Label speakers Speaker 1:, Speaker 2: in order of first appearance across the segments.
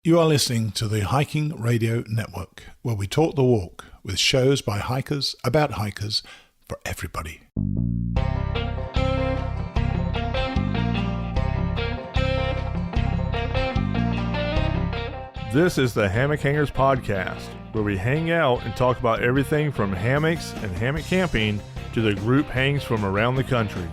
Speaker 1: You are listening to the Hiking Radio Network, where we talk the walk with shows by hikers about hikers for everybody.
Speaker 2: This is the Hammock Hangers Podcast, where we hang out and talk about everything from hammocks and hammock camping to the group hangs from around the country.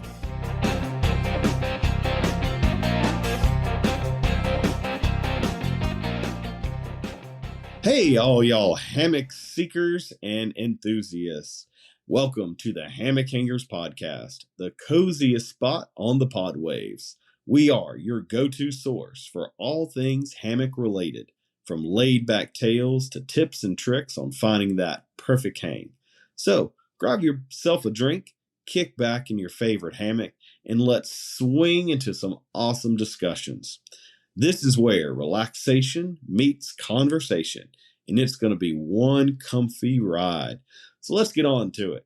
Speaker 3: Hey, all y'all hammock seekers and enthusiasts. Welcome to the Hammock Hangers Podcast, the coziest spot on the pod waves. We are your go-to source for all things hammock related, from laid-back tales to tips and tricks on finding that perfect hang. So, grab yourself a drink, kick back in your favorite hammock, and let's swing into some awesome discussions. This is where relaxation meets conversation, and it's going to be one comfy ride. So let's get on to it.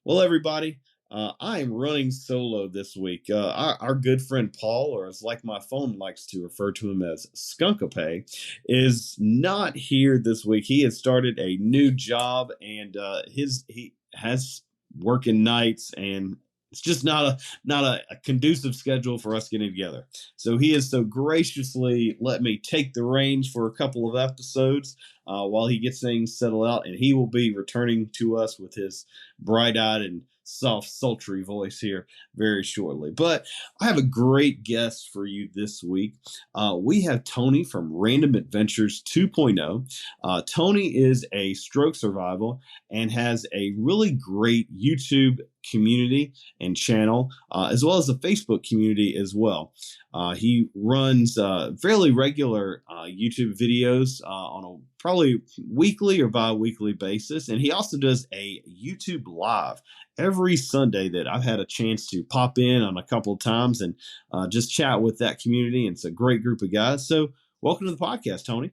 Speaker 3: Well, everybody, I am running solo this week. Our good friend Paul, or as like my phone likes to refer to him as Skunkape, is not here this week. He has started a new job, and he has working nights, and it's just not a conducive schedule for us getting together. So he has so graciously let me take the reins for a couple of episodes while he gets things settled out, and he will be returning to us with his bright-eyed and soft, sultry voice here very shortly. But I have a great guest for you this week. We have Tony from Random Adventures 2.0. Tony is a stroke survivor and has a really great YouTube community and channel, as well as a Facebook community as well. He runs fairly regular YouTube videos on a probably weekly or bi-weekly basis, and he also does a YouTube live every Sunday that I've had a chance to pop in on a couple of times and just chat with that community. And it's a great group of guys. So welcome to the podcast, Tony.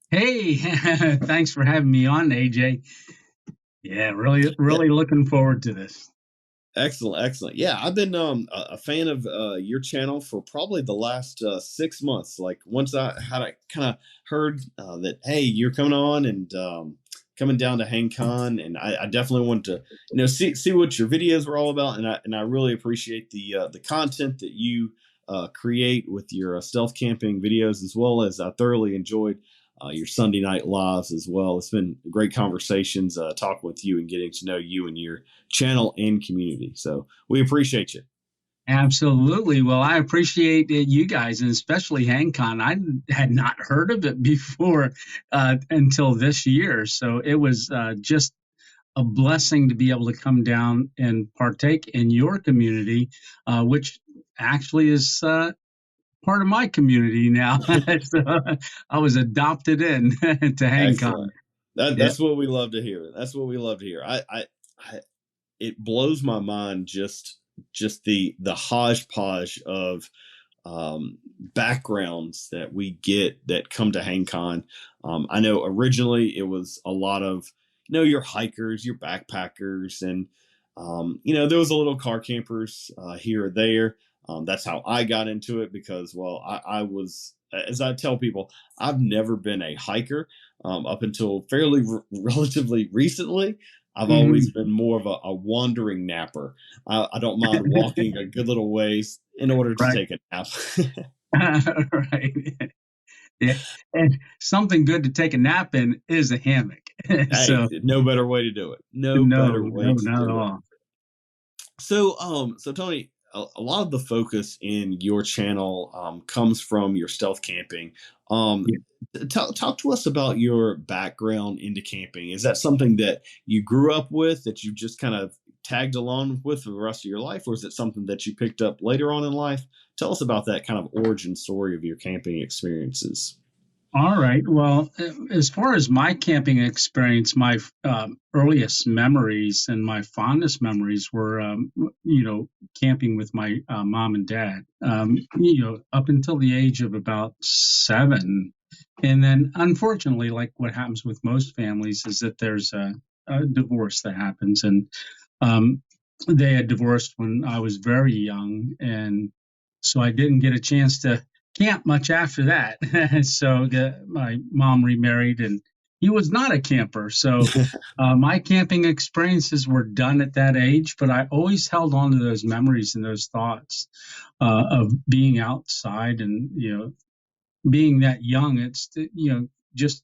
Speaker 4: Hey, thanks for having me on, AJ. Yeah, really looking forward to this.
Speaker 3: Excellent. Yeah, I've been a fan of your channel for probably the last 6 months. Like once I had kind of heard that, hey, you're coming on and coming down to HangCon, and I definitely wanted to see what your videos were all about, and I really appreciate the content that you create with your stealth camping videos, as well as I thoroughly enjoyed your Sunday night lives as well. It's been great conversations, talking with you and getting to know you and your channel and community. So we appreciate you.
Speaker 4: Absolutely. Well, I appreciate you guys, and especially HangCon. I had not heard of it before until this year. So it was just a blessing to be able to come down and partake in your community, which actually is part of my community now. So I was adopted in to HangCon.
Speaker 3: That's what we love to hear. That's what we love to hear. It blows my mind just the hodgepodge of backgrounds that we get that come to HangCon. I know originally it was a lot of your hikers, your backpackers, and there was a little car campers here or there. That's how I got into it because, well, I was, as I tell people, I've never been a hiker up until fairly relatively recently. I've always been more of a wandering napper. I don't mind walking a good little ways in order to take a nap.
Speaker 4: Right. Yeah. And something good to take a nap in is a hammock.
Speaker 3: So no better way to do it. No, not at all. So Tony, a lot of the focus in your channel comes from your stealth camping. Talk to us about your background into camping. Is that something that you grew up with, that you just kind of tagged along with for the rest of your life, or is it something that you picked up later on in life? Tell us about that kind of origin story of your camping experiences.
Speaker 4: All right. Well, as far as my camping experience, my earliest memories and my fondest memories were, camping with my mom and dad, up until the age of about 7. And then, unfortunately, like what happens with most families, is that there's a divorce that happens. And they had divorced when I was very young. And so I didn't get a chance to camp much after that. So my mom remarried, and he was not a camper. So my camping experiences were done at that age, but I always held on to those memories and those thoughts of being outside and, being that young. It's, just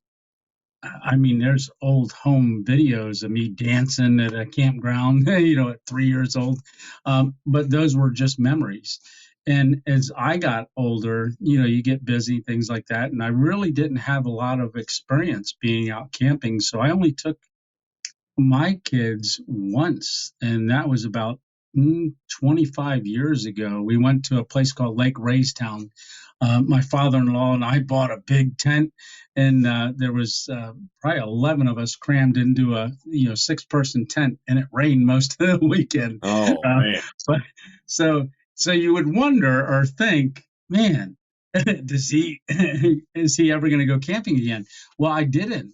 Speaker 4: I mean, there's old home videos of me dancing at a campground, at 3 years old. But those were just memories. And as I got older, you get busy, things like that. And I really didn't have a lot of experience being out camping. So I only took my kids once, and that was about 25 years ago. We went to a place called Lake Raystown. My father-in-law and I bought a big tent, and there was probably 11 of us crammed into a 6-person tent, and it rained most of the weekend.
Speaker 3: Oh man!
Speaker 4: But, so you would wonder or think, man, is he ever going to go camping again? Well, I didn't.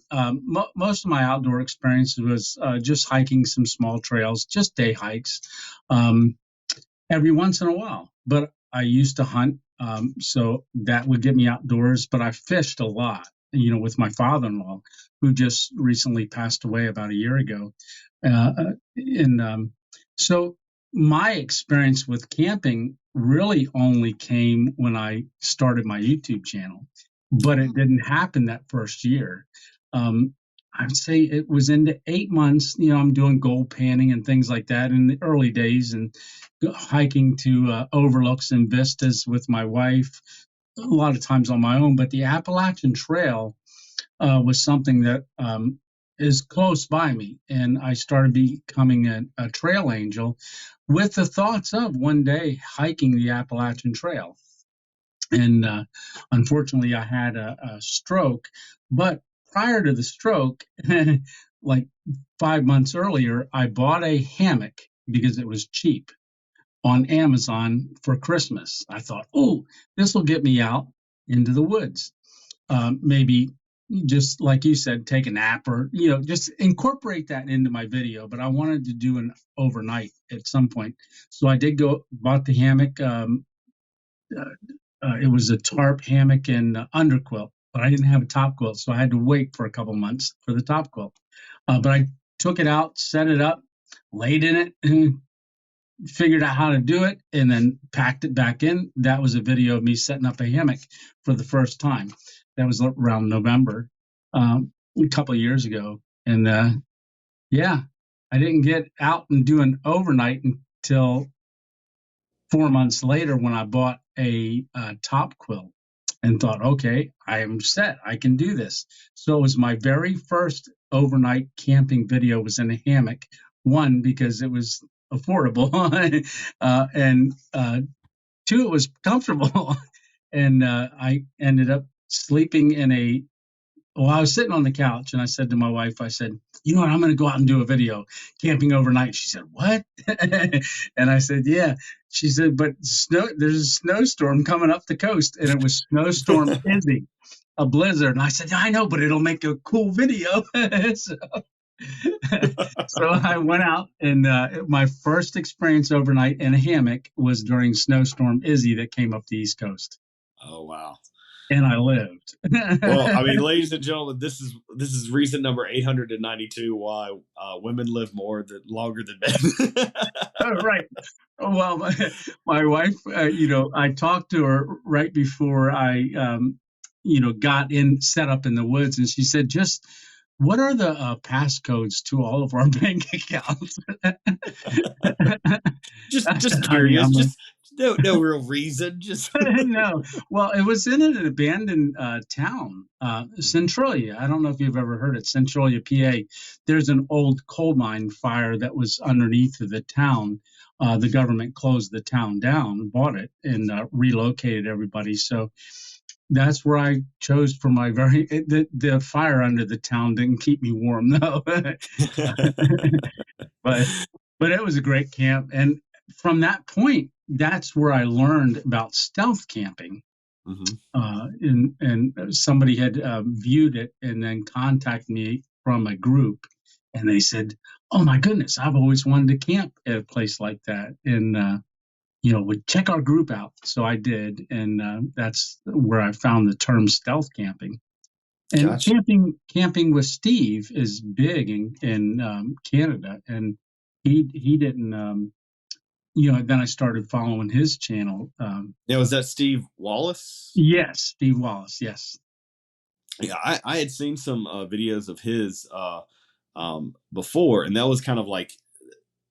Speaker 4: Most of my outdoor experience was just hiking some small trails, just day hikes, every once in a while. But I used to hunt, so that would get me outdoors. But I fished a lot, with my father-in-law, who just recently passed away about a year ago. So my experience with camping really only came when I started my YouTube channel, but it didn't happen that first year. I'd say it was into 8 months. I'm doing gold panning and things like that in the early days, and hiking to overlooks and vistas with my wife, a lot of times on my own. But the Appalachian Trail was something that is close by me, and I started becoming a trail angel with the thoughts of one day hiking the Appalachian Trail. And unfortunately, I had a stroke. But prior to the stroke, like 5 months earlier, I bought a hammock because it was cheap on Amazon for Christmas. I thought, oh, this will get me out into the woods. Maybe just like you said, take a nap, or just incorporate that into my video. But I wanted to do an overnight at some point, so I did bought the hammock. It was a tarp hammock and underquilt, but I didn't have a top quilt, so I had to wait for a couple months for the top quilt. But I took it out, set it up, laid in it, and figured out how to do it, and then packed it back in. That was a video of me setting up a hammock for the first time. That was around November, a couple of years ago. And I didn't get out and do an overnight until 4 months later, when I bought a top quilt and thought, okay, I am set. I can do this. So it was my very first overnight camping video was in a hammock. One, because it was affordable, and two, it was comfortable. And I ended up sleeping I was sitting on the couch, and I said to my wife, I said, you know what, I'm going to go out and do a video camping overnight. She said, what? And I said, yeah. She said, but there's a snowstorm coming up the coast, and it was Snowstorm Izzy, a blizzard. And I said, I know, but it'll make a cool video. So I went out, and my first experience overnight in a hammock was during Snowstorm Izzy that came up the East Coast.
Speaker 3: Oh, wow.
Speaker 4: And I lived.
Speaker 3: Well, I mean, ladies and gentlemen, this is reason number 892 why women live longer than men.
Speaker 4: Right. Well, my wife, I talked to her right before I, got set up in the woods, and she said, just what are the passcodes to all of our bank accounts?
Speaker 3: just curious. Just no real reason. Just
Speaker 4: no. Well, it was in an abandoned town, Centralia. I don't know if you've ever heard it, Centralia, PA. There's an old coal mine fire that was underneath of the town. The government closed the town down, bought it, and relocated everybody. So that's where I chose for my the fire under the town didn't keep me warm though. but it was a great camp, and from that point, that's where I learned about stealth camping. Mm-hmm. And somebody had viewed it and then contacted me from a group, and they said, "Oh my goodness, I've always wanted to camp at a place like that." And would check our group out. So I did, and that's where I found the term stealth camping. And
Speaker 3: Gotcha.
Speaker 4: camping with Steve is big in Canada, and he didn't. Then I started following his channel.
Speaker 3: Now, is that Steve Wallace?
Speaker 4: Yes, Steve Wallace. Yes.
Speaker 3: Yeah, I had seen some videos of his before, and that was kind of like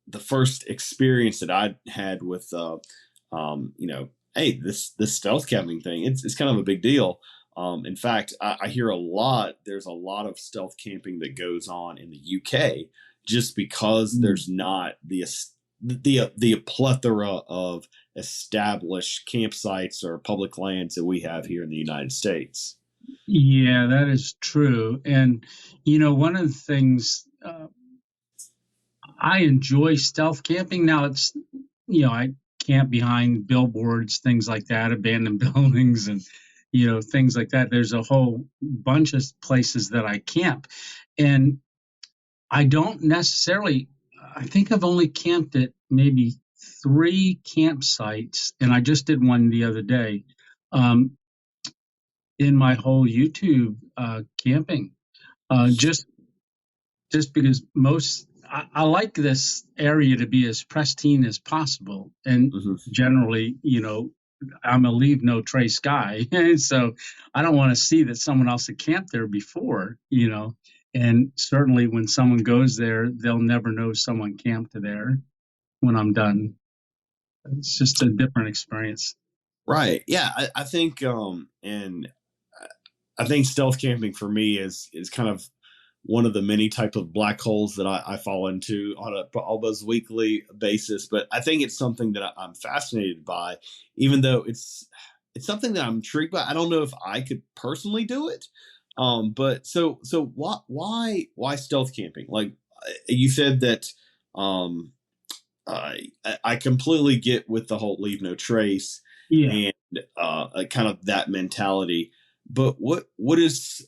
Speaker 3: the first experience that I had with, hey, this stealth camping thing. It's kind of a big deal. In fact, I hear there's a lot of stealth camping that goes on in the UK just because there's not the plethora of established campsites or public lands that we have here in the United States.
Speaker 4: Yeah, that is true. And, one of the things I enjoy stealth camping. Now I camp behind billboards, things like that, abandoned buildings and, things like that. There's a whole bunch of places that I camp. And I don't necessarily, I think I've only camped at maybe 3 campsites, and I just did one the other day in my whole YouTube camping. Just because I like this area to be as pristine as possible. And generally, I'm a leave no trace guy. So I don't want to see that someone else had camped there before, and certainly when someone goes there, they'll never know someone camped there when I'm done. It's just a different experience.
Speaker 3: Right. Yeah. I think, and I think stealth camping for me is kind of one of the many type of black holes that I fall into on a almost weekly basis. But I think it's something that I'm fascinated by, even though it's something that I'm intrigued by. I don't know if I could personally do it. But so why stealth camping? Like you said that, I completely get with the whole leave no trace and kind of that mentality. But what is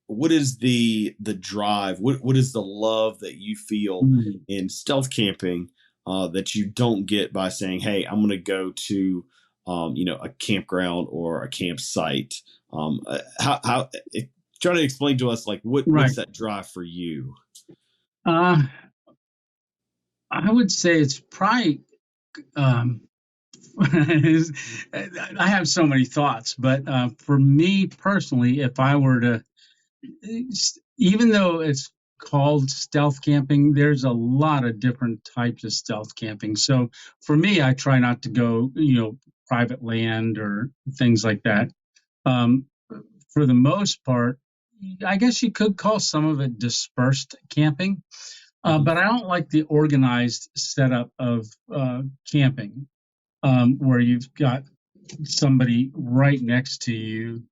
Speaker 3: the drive? What is the love that you feel in stealth camping that you don't get by saying, "Hey, I'm going to go to a campground or a campsite"? How try to explain to us like what's that drive for you?
Speaker 4: I would say it's probably. I have so many thoughts, but for me personally, if I were to, even though it's called stealth camping, there's a lot of different types of stealth camping. So for me, I try not to go, private land or things like that. For the most part, I guess you could call some of it dispersed camping, but I don't like the organized setup of camping, where you've got somebody right next to you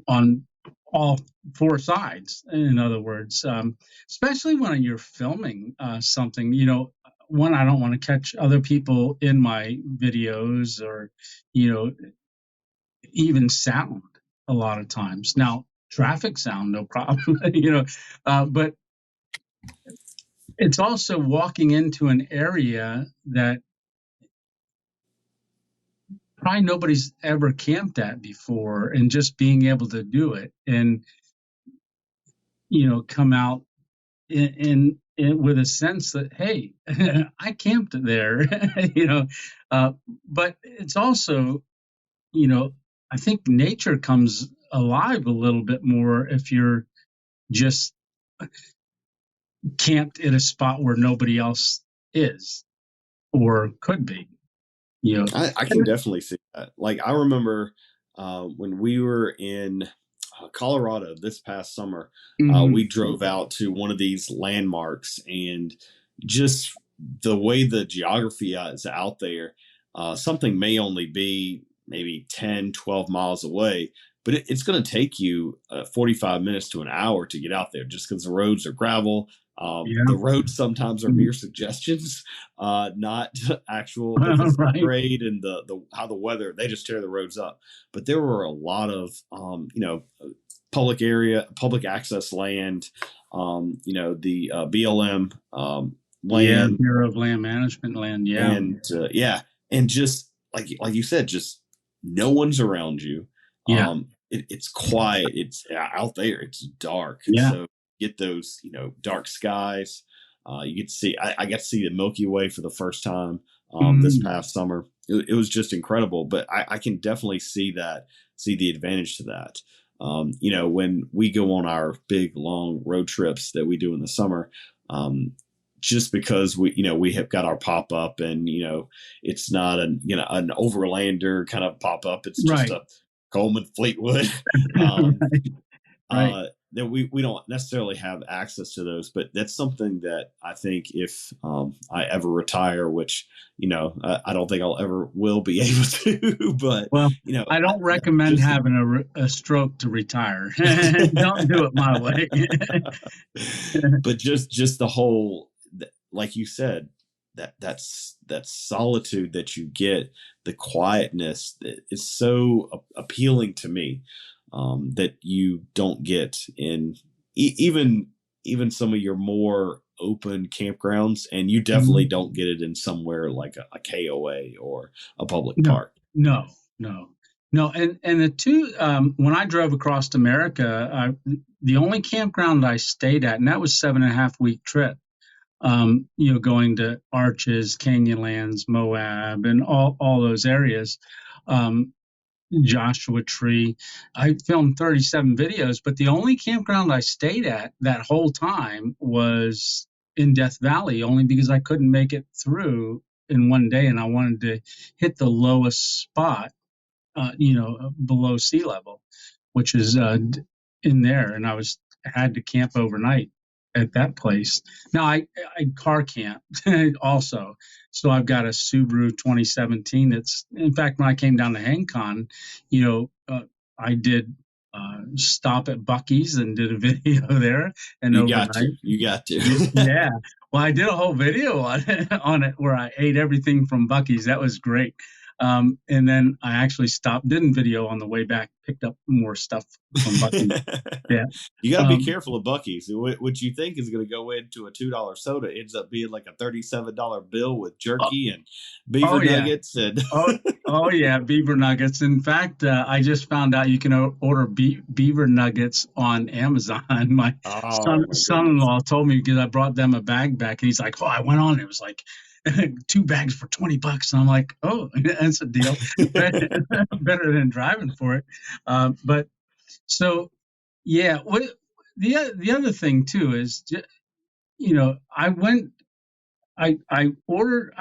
Speaker 4: on all 4 sides. In other words, especially when you're filming something, one, I don't want to catch other people in my videos or, even sound a lot of times. Now, traffic sound, no problem, but it's also walking into an area that probably nobody's ever camped at before, and just being able to do it and come out in with a sense that, hey, I camped there. But it's also, I think nature comes alive a little bit more if you're just camped at a spot where nobody else is or could be.
Speaker 3: I can definitely see that. Like I remember when we were in Colorado this past summer, we drove out to one of these landmarks, and just the way the geography is out there, something may only be maybe 10, 12 miles away, but it's going to take you 45 minutes to an hour to get out there just because the roads are gravel. The roads sometimes are mere suggestions, not actual grade and the how the weather, they just tear the roads up. But there were a lot of public access land, the BLM land,
Speaker 4: Bureau of Land Management land,
Speaker 3: and and just like you said, just no one's around you.
Speaker 4: Yeah.
Speaker 3: It's quiet. It's out there. It's dark.
Speaker 4: Yeah.
Speaker 3: So get those, dark skies. You get to see. I got to see the Milky Way for the first time this
Speaker 4: Mm,
Speaker 3: past summer. It was just incredible. But I can definitely see the advantage to that. When we go on our big long road trips that we do in the summer, just because we have got our pop up, and it's not an overlander kind of pop up. It's just
Speaker 4: right.
Speaker 3: a Coleman Fleetwood. um,
Speaker 4: Right.
Speaker 3: that we don't necessarily have access to those, but that's something that I think if I ever retire, which I don't think I'll ever will be able to, but
Speaker 4: Well, I don't recommend
Speaker 3: just
Speaker 4: having a stroke to retire. Don't do it my way.
Speaker 3: but just the whole, like you said, that solitude that you get, the quietness is so appealing to me, that you don't get in even some of your more open campgrounds, and you definitely
Speaker 4: Mhm.
Speaker 3: don't get it in somewhere like a KOA or a public
Speaker 4: No,
Speaker 3: park.
Speaker 4: no, no, no. And the two, when I drove across America, the only campground I stayed at, and that was 7.5 week trip. Going to Arches, Canyonlands, Moab, and all those areas. Um, Joshua Tree. I filmed 37 videos, but the only campground I stayed at that whole time was in Death Valley, only because I couldn't make it through in one day, and I wanted to hit the lowest spot, below sea level, which is in there, and I had to camp overnight at that place. Now I car camp also, so I've got a Subaru 2017. That's, in fact, when I came down to HangCon, I did stop at Bucky's and did a video there and overnight.
Speaker 3: You got to.
Speaker 4: Yeah. Well, I did a whole video on it where I ate everything from Bucky's. That was great. And then I actually stopped, didn't video on the way back, picked up more stuff from Bucky's. Yeah.
Speaker 3: You got to be
Speaker 4: Um,
Speaker 3: careful of Bucky's. What you think is going to go into a $2 soda ends up being like a $37 bill with
Speaker 4: oh,
Speaker 3: jerky and
Speaker 4: oh,
Speaker 3: beaver
Speaker 4: yeah.
Speaker 3: nuggets and.
Speaker 4: Oh, oh yeah, beaver nuggets. In fact, I just found out you can order beaver nuggets on Amazon. My
Speaker 3: Oh my goodness.
Speaker 4: son-in-law told me because I brought them a bag back, and he's like, "Oh, I went on. It was like 2 bags for $20." And I'm like, "Oh, that's a deal. Better than driving for it." But so yeah, what the other thing too is, I went. I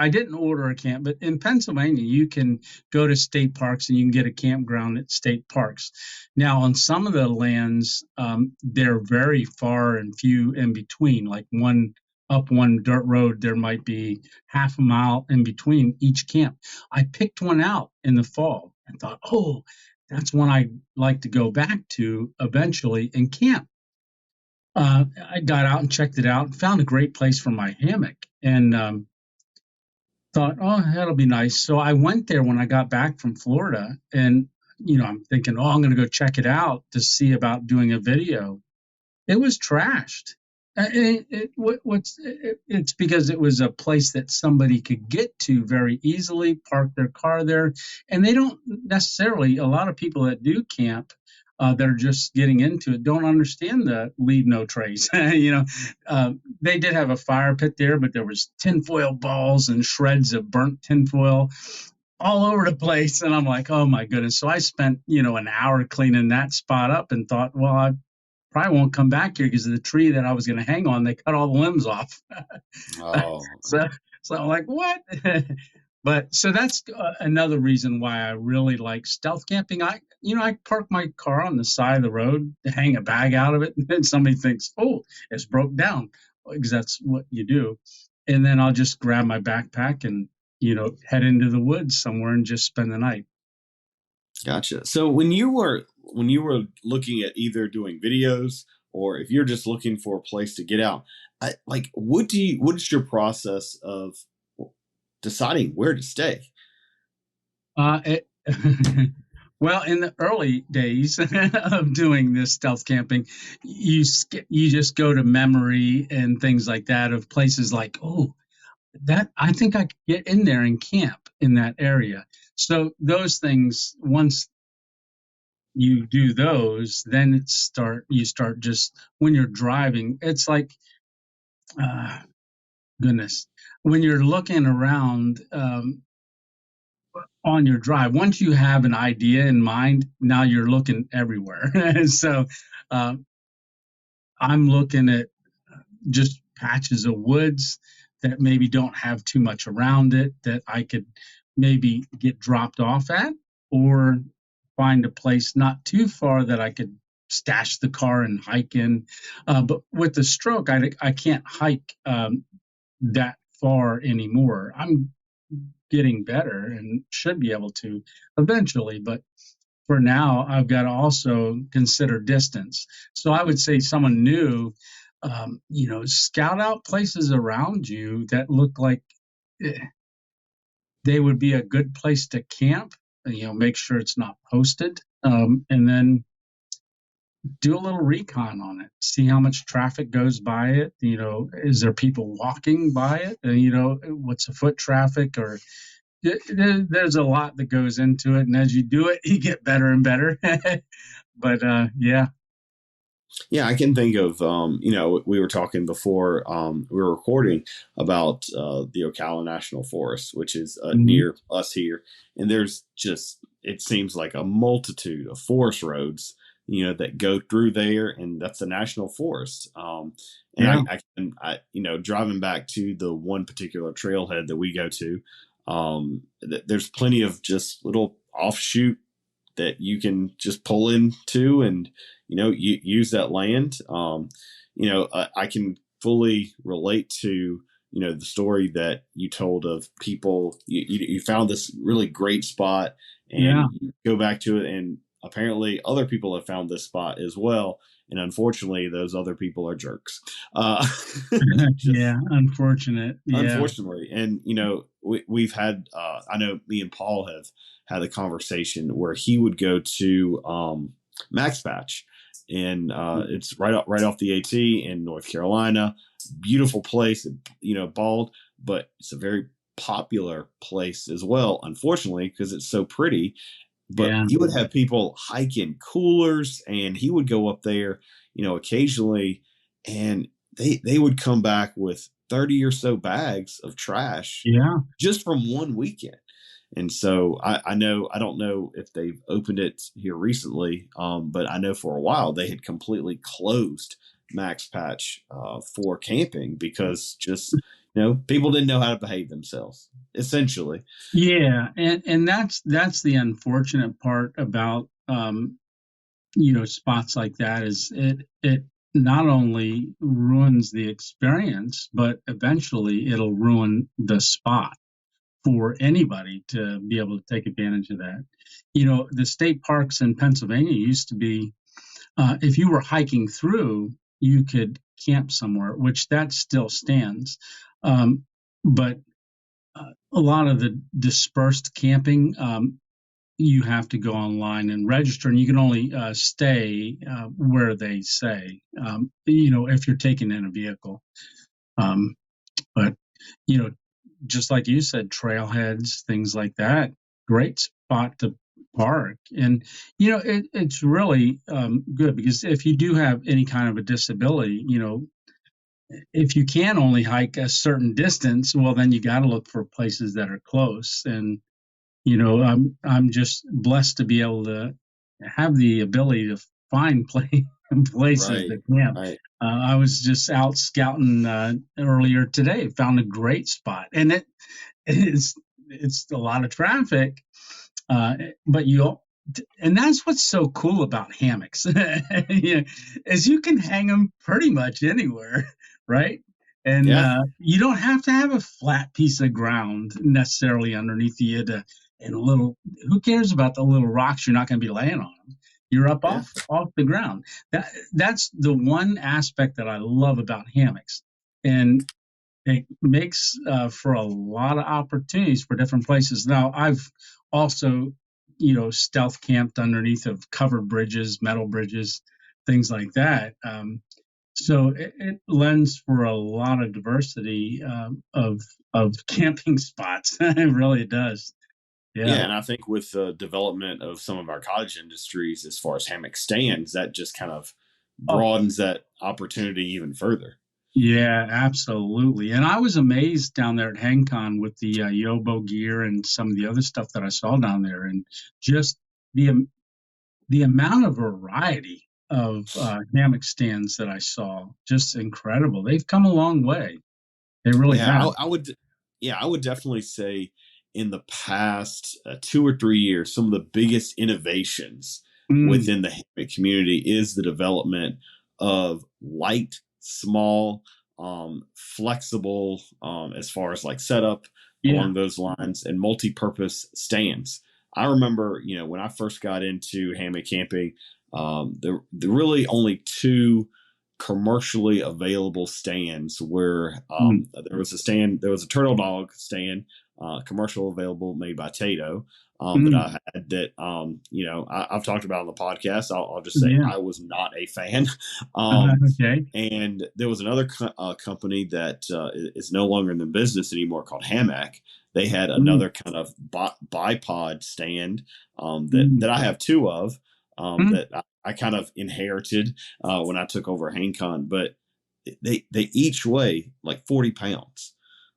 Speaker 4: didn't order a camp, but in Pennsylvania you can go to state parks and you can get a campground at state parks. Now on some of the lands, they're very far and few in between. Like one dirt road, there might be half a mile in between each camp. I picked one out in the fall and thought, oh, that's one I'd like to go back to eventually and camp. I got out and checked it out and found a great place for my hammock, and thought, oh, that'll be nice. So I went there when I got back from Florida, and I'm thinking, oh, I'm going to go check it out to see about doing a video. It was trashed. It's because it was a place that somebody could get to very easily, park their car there, and they don't necessarily. A lot of people that do camp, that are just getting into it, don't understand the leave no trace. They did have a fire pit there, but there was tinfoil balls and shreds of burnt tinfoil all over the place, and I'm like, oh my goodness. So I spent an hour cleaning that spot up, and thought, well, I probably won't come back here because of the tree that I was going to hang on. They cut all the limbs off.
Speaker 3: Oh,
Speaker 4: so, so I'm like, what? But so that's another reason why I really like stealth camping. I park my car on the side of the road, hang a bag out of it, and then somebody thinks, oh, it's broke down, because that's what you do. And then I'll just grab my backpack and, head into the woods somewhere and just spend the night.
Speaker 3: gotcha. So when you were looking at either doing videos, or if you're just looking for a place to get out, what is your process of deciding where to stay?
Speaker 4: Uh, it, well, in the early days of doing this stealth camping, you just go to memory and things like that of places like, oh, that I think I could get in there and camp in that area. So those things, once you do those, then you start just when you're driving. It's like, uh, goodness, when you're looking around on your drive, once you have an idea in mind, now you're looking everywhere. And so um, I'm looking at just patches of woods that maybe don't have too much around it that I could maybe get dropped off at, or find a place not too far that I could stash the car and hike in. But with the stroke, I can't hike that far anymore. I'm getting better and should be able to eventually, but for now, I've got to also consider distance. So I would say someone new, scout out places around you that look like eh, they would be a good place to camp. Make sure it's not posted, and then do a little recon on it. See how much traffic goes by it. Is there people walking by it? What's the foot traffic? Or there's a lot that goes into it, and as you do it, you get better and better. But yeah.
Speaker 3: Yeah, I can think of, we were talking before we were recording about the Ocala National Forest, which is
Speaker 4: Mhm.
Speaker 3: near us here. And there's just, it seems like a multitude of forest roads, that go through there. And that's a national forest. And
Speaker 4: Yeah.
Speaker 3: driving back to the one particular trailhead that we go to, there's plenty of just little offshoot that you can just pull into and use that land. I can fully relate to the story that you told of people. You found this really great spot
Speaker 4: Yeah.
Speaker 3: and you go back to it, and apparently other people have found this spot as well, and unfortunately those other people are jerks. uh, just
Speaker 4: Yeah. Unfortunate. Yeah.
Speaker 3: Unfortunately. And we've had I know me and Paul have had a conversation where he would go to Max Patch, and it's right off the AT in North Carolina. Beautiful place, bald, but it's a very popular place as well, unfortunately, because it's so pretty. But
Speaker 4: Yeah.
Speaker 3: you would have people hiking coolers, and he would go up there, occasionally, and they would come back with 30 or so bags of trash
Speaker 4: Yeah.
Speaker 3: just from one weekend. And so I know, I don't know if they've opened it here recently, but I know for a while they had completely closed Max Patch for camping because just people didn't know how to behave themselves, essentially.
Speaker 4: Yeah. And that's the unfortunate part about spots like that, is it not only ruins the experience, but eventually it'll ruin the spot for anybody to be able to take advantage of that. The state parks in Pennsylvania used to be, if you were hiking through, you could camp somewhere, which that still stands. But a lot of the dispersed camping, you have to go online and register, and you can only stay where they say, if you're taking in a vehicle. But, you know, just like you said, trailheads, things like that, great spot to park. And it's really good, because if you do have any kind of a disability, if you can only hike a certain distance, well, then you got to look for places that are close. And I'm just blessed to be able to have the ability to find places
Speaker 3: Right.
Speaker 4: to camp.
Speaker 3: Right.
Speaker 4: I was just out scouting earlier today, found a great spot, and it's a lot of traffic, uh, but and that's what's so cool about hammocks, is you can hang them pretty much anywhere, right? And
Speaker 3: Yeah.
Speaker 4: you don't have to have a flat piece of ground necessarily underneath you and a little. Who cares about the little rocks you're not going to be laying on them? You're up
Speaker 3: Yeah.
Speaker 4: off the ground. That's the one aspect that I love about hammocks, and it makes for a lot of opportunities for different places. Now, I've also, stealth camped underneath of covered bridges, metal bridges, things like that. So it lends for a lot of diversity of camping spots. It really does. Yeah.
Speaker 3: Yeah, and I think with the development of some of our cottage industries, as far as hammock stands, that just kind of
Speaker 4: Oh,
Speaker 3: broadens that opportunity even further.
Speaker 4: yeah, absolutely. And I was amazed down there at HangCon with the Yobo gear and some of the other stuff that I saw down there, and just the the amount of variety of hammock stands that I saw, just incredible. They've come a long way. They really
Speaker 3: Yeah,
Speaker 4: have.
Speaker 3: I would. Yeah, I would definitely say in the past 2 or 3 years, some of the biggest innovations
Speaker 4: Mm,
Speaker 3: within the hammock community is the development of light, small, flexible, as far as like setup
Speaker 4: yeah.
Speaker 3: along those lines, and multi-purpose stands. I remember, when I first got into hammock camping, there really only two commercially available stands where
Speaker 4: Mm,
Speaker 3: there was a turtle dog stand, commercial available, made by Tato, that
Speaker 4: mm,
Speaker 3: I had that, I've talked about on the podcast. I'll just say
Speaker 4: yeah.
Speaker 3: I was not a fan. um,
Speaker 4: Okay.
Speaker 3: and there was another company that is no longer in the business anymore, called Hammock. They had
Speaker 4: Mm,
Speaker 3: another kind of bipod stand,
Speaker 4: mm,
Speaker 3: that I have two of,
Speaker 4: mm.
Speaker 3: that I kind of inherited when I took over HangCon, but they each weigh like 40 pounds.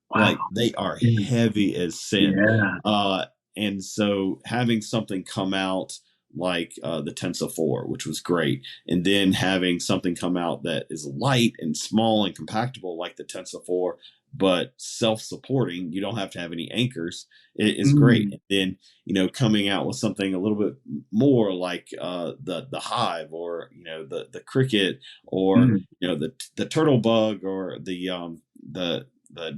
Speaker 4: Wow.
Speaker 3: Like, they are
Speaker 4: Yeah.
Speaker 3: heavy as sin.
Speaker 4: Yeah.
Speaker 3: Uh, and so having something come out like the Tensa 4, which was great, and then having something come out that is light and small and compactable like the Tensa 4, but self-supporting, you don't have to have any anchors, is great.
Speaker 4: Mm,
Speaker 3: And then, coming out with something a little bit more like the Hive, or the Cricket, or
Speaker 4: mm.
Speaker 3: the Turtle Bug, or the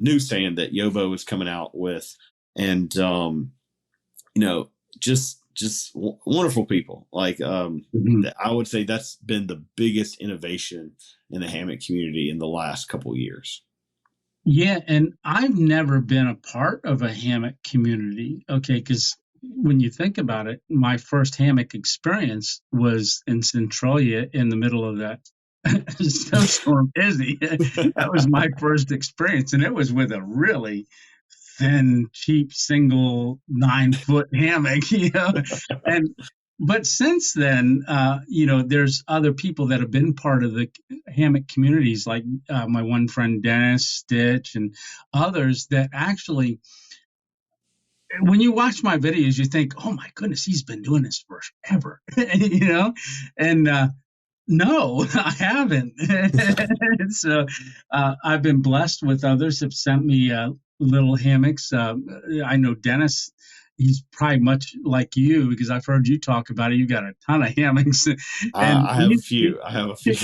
Speaker 3: newsstand that Yobo is coming out with, and you know, just wonderful people. Like,
Speaker 4: Mhm.
Speaker 3: I would say that's been the biggest innovation in the hammock community in the last couple of years.
Speaker 4: Yeah, and I've never been a part of a hammock community. Okay, because when you think about it, my first hammock experience was in Centralia in the middle of that snowstorm Izzy. That was my first experience, and it was with a really thin, cheap, single 9 foot hammock, and but since then, there's other people that have been part of the hammock communities, like my one friend Dennis Stitch and others that actually, when you watch my videos, you think, "Oh my goodness, he's been doing this forever," and no, I haven't. So I've been blessed with others have sent me little hammocks. I know Dennis. He's probably much like you because I've heard you talk about it. You got a ton of hammocks, and
Speaker 3: I have a few. I have a few.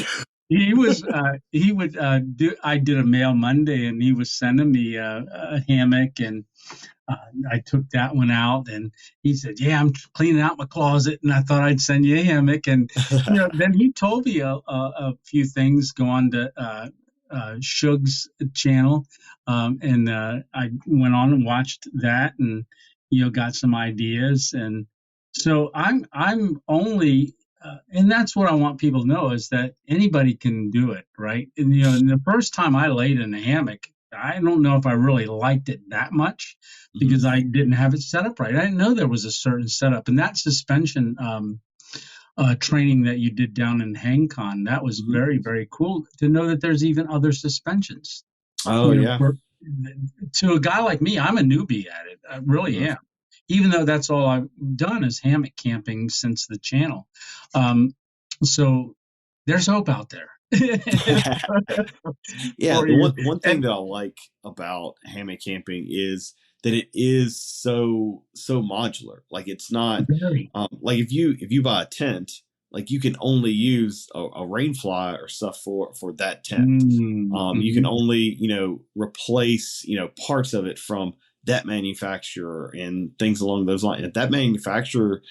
Speaker 4: he was he would do. I did a mail Monday, and he was sending me a hammock, and uh, I took that one out, and he said, "Yeah, I'm cleaning out my closet, and I thought I'd send you a hammock." And then he told me a few things. Go on to Shug's channel, and I went on and watched that, and got some ideas. And so I'm only. And that's what I want people to know is that anybody can do it, right? And and the first time I laid in a hammock, I don't know if I really liked it that much because
Speaker 3: Mhm.
Speaker 4: I didn't have it set up right. I didn't know there was a certain setup, and that suspension training that you did down in HangCon, that was
Speaker 3: Mhm.
Speaker 4: very, very cool to know that there's even other suspensions.
Speaker 3: Oh yeah.
Speaker 4: For to a guy like me, I'm a newbie at it. I really
Speaker 3: Mhm.
Speaker 4: am. Even though that's all I've done is hammock camping since the channel. Um, so there's hope out there
Speaker 3: Yeah,
Speaker 4: for
Speaker 3: the
Speaker 4: you.
Speaker 3: one thing
Speaker 4: And
Speaker 3: that I like about hammock camping is that it is so modular. Like, it's not,
Speaker 4: very.
Speaker 3: like, if you buy a tent, like, you can only use a rain fly or stuff for that tent. You can
Speaker 4: Mm-hmm.
Speaker 3: only, replace, parts of it from that manufacturer and things along those lines. If that manufacturer,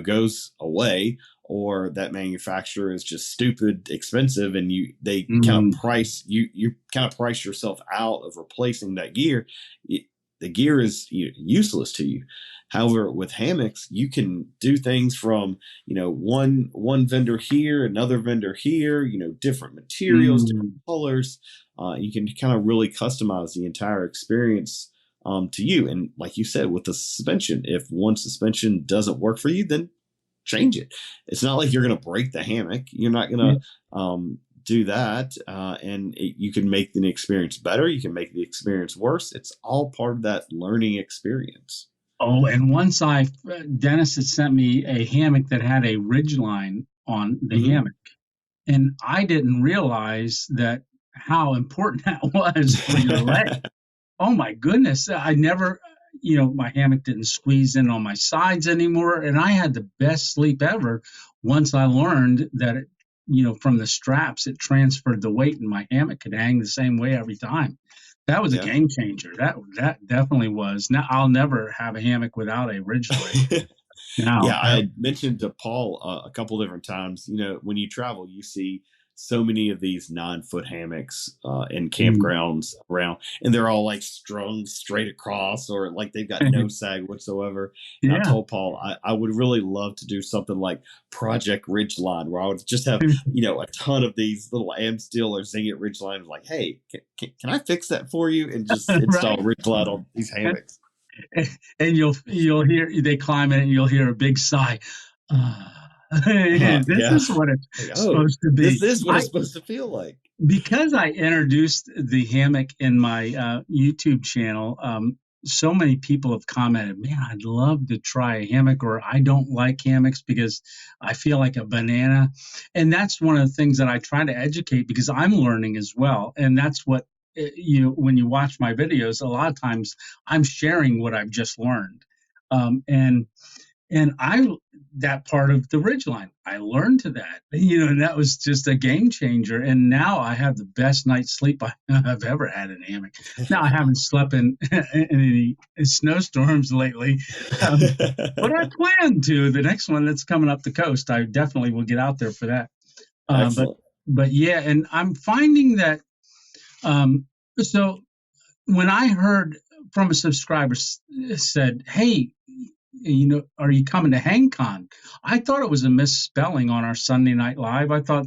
Speaker 3: goes away, or that manufacturer is just stupid expensive, and they kind of
Speaker 4: Mm-hmm.
Speaker 3: you kind of price yourself out of replacing that gear, the gear is useless to you. However, with hammocks, you can do things from, one vendor here, another vendor here, different materials, different
Speaker 4: Mm-hmm.
Speaker 3: colors. You can kind of really customize the entire experience to you. And like you said, with the suspension, if one suspension doesn't work for you, then change it. It's not like you're going to break the hammock. You're not going to do that. You can make the experience better. You can make the experience worse. It's all part of that learning experience.
Speaker 4: Oh, and once Dennis had sent me a hammock that had a ridge line on the hammock, and I didn't realize that how important that was for your leg. Oh my goodness. I never, my hammock didn't squeeze in on my sides anymore. And I had the best sleep ever once I learned that, from the straps, it transferred the weight and my hammock could hang the same way every time. That was a game changer. That definitely was. Now I'll never have a hammock without a ridge line.
Speaker 3: I had mentioned to Paul a couple different times, when you travel, you see so many of these 9-foot hammocks in campgrounds around, and they're all like strung straight across, or like they've got no sag whatsoever. And I told Paul I would really love to do something like Project Ridgeline, where I would just have a ton of these little Amstel or Zing It Ridgelines. Like, hey, can I fix that for you? And just install Ridgeline on these hammocks.
Speaker 4: And you'll hear they climb in, and you'll hear a big sigh. This is what it's supposed to be.
Speaker 3: This is what it's supposed to feel like.
Speaker 4: Because I introduced the hammock in my YouTube channel, so many people have commented, man, I'd love to try a hammock, or I don't like hammocks because I feel like a banana. And that's one of the things that I try to educate, because I'm learning as well. And that's what, when you watch my videos, a lot of times I'm sharing what I've just learned. And that part of the ridgeline, I learned to that, and that was just a game changer. And now I have the best night's sleep I've ever had in a hammock. Now I haven't slept in any snowstorms lately, but I plan to. The next one that's coming up the coast, I definitely will get out there for that. But yeah, and I'm finding that. So when I heard from a subscriber said, "Hey, are you coming to HangCon?" I thought it was a misspelling on our Sunday Night Live. I thought,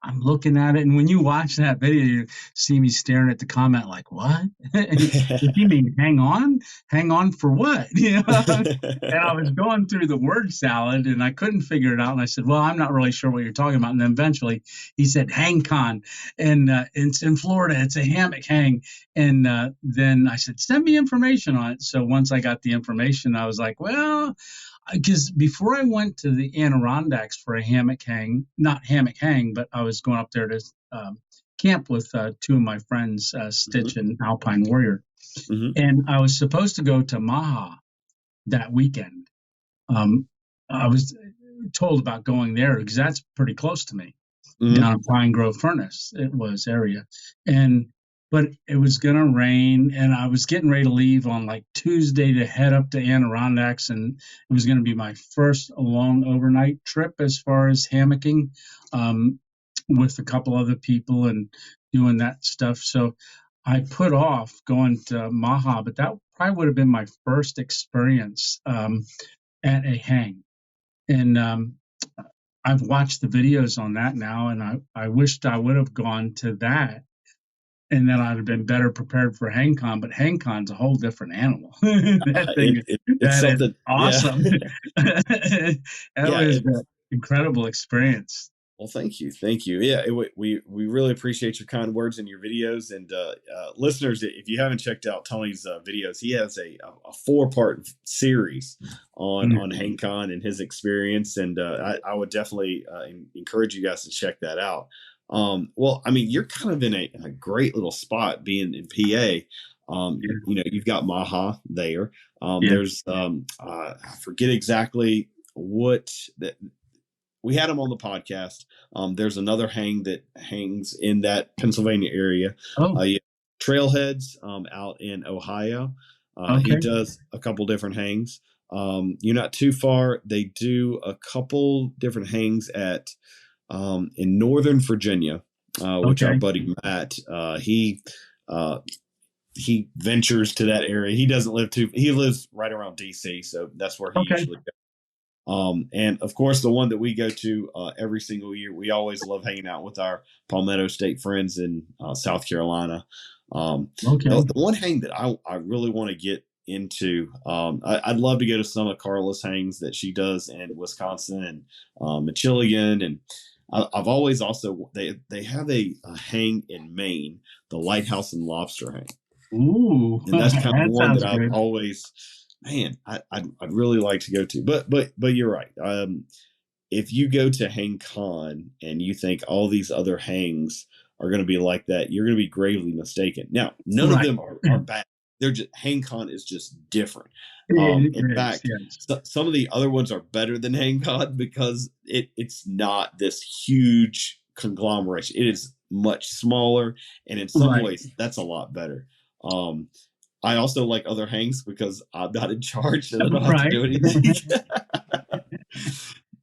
Speaker 4: I'm looking at it, and when you watch that video, you see me staring at the comment like, what? Did you mean hang on? Hang on for what? And I was going through the word salad, and I couldn't figure it out. And I said, well, I'm not really sure what you're talking about. And then eventually he said HangCon, and it's in Florida. It's a hammock hang. And then I said, send me information on it. So once I got the information, I was like, well, because before I went to the Adirondacks for a hammock hang, not hammock hang, but I was going up there to camp with two of my friends, Stitch and Alpine Warrior. And I was supposed to go to Maha that weekend. I was told about going there because that's pretty close to me, down in Pine Grove Furnace, it was area. But it was going to rain, and I was getting ready to leave on like Tuesday to head up to Adirondacks, and it was going to be my first long overnight trip as far as hammocking with a couple other people and doing that stuff. So I put off going to Maha, but that probably would have been my first experience at a hang. And I've watched the videos on that now, and I wished I would have gone to that. And then I'd have been better prepared for HangCon, but HangCon's a whole different animal. That thing is awesome. That was an incredible experience.
Speaker 3: Well, thank you. Yeah, we really appreciate your kind words and your videos. And listeners, if you haven't checked out Tony's videos, he has a 4-part series on HangCon and his experience. And I would definitely encourage you guys to check that out. Well, I mean, you're kind of in a great little spot being in PA. You've got Maha there. There's I forget exactly what that we had him on the podcast. There's another hang that hangs in that Pennsylvania area. Trailheads out in Ohio. He does a couple different hangs. You're not too far. They do a couple different hangs at in Northern Virginia, which our buddy Matt, he ventures to that area. He doesn't live he lives right around DC. So that's where he usually goes. And of course, the one that we go to every single year, we always love hanging out with our Palmetto State friends in South Carolina.
Speaker 4: Okay.
Speaker 3: The one hang that I really want to get into, I'd love to go to some of Carla's hangs that she does in Wisconsin and Michigan, and I've always also they have a hang in Maine, the Lighthouse and Lobster hang,
Speaker 4: Ooh,
Speaker 3: and that's kind of
Speaker 4: that
Speaker 3: one that
Speaker 4: sounds
Speaker 3: I've
Speaker 4: good.
Speaker 3: always, man, I'd really like to go to. But you're right. If you go to HangCon and you think all these other hangs are going to be like that, you're going to be gravely mistaken. Now, none of
Speaker 4: Right.
Speaker 3: them are bad. They're just HangCon is just different.
Speaker 4: It
Speaker 3: In
Speaker 4: is,
Speaker 3: fact,
Speaker 4: yes.
Speaker 3: some of the other ones are better than HangCon because it's not this huge conglomeration. It is much smaller, and in some
Speaker 4: Right.
Speaker 3: ways, that's a lot better. Um, I also like other hangs because I'm not in charge and I don't have to
Speaker 4: Right.
Speaker 3: do anything.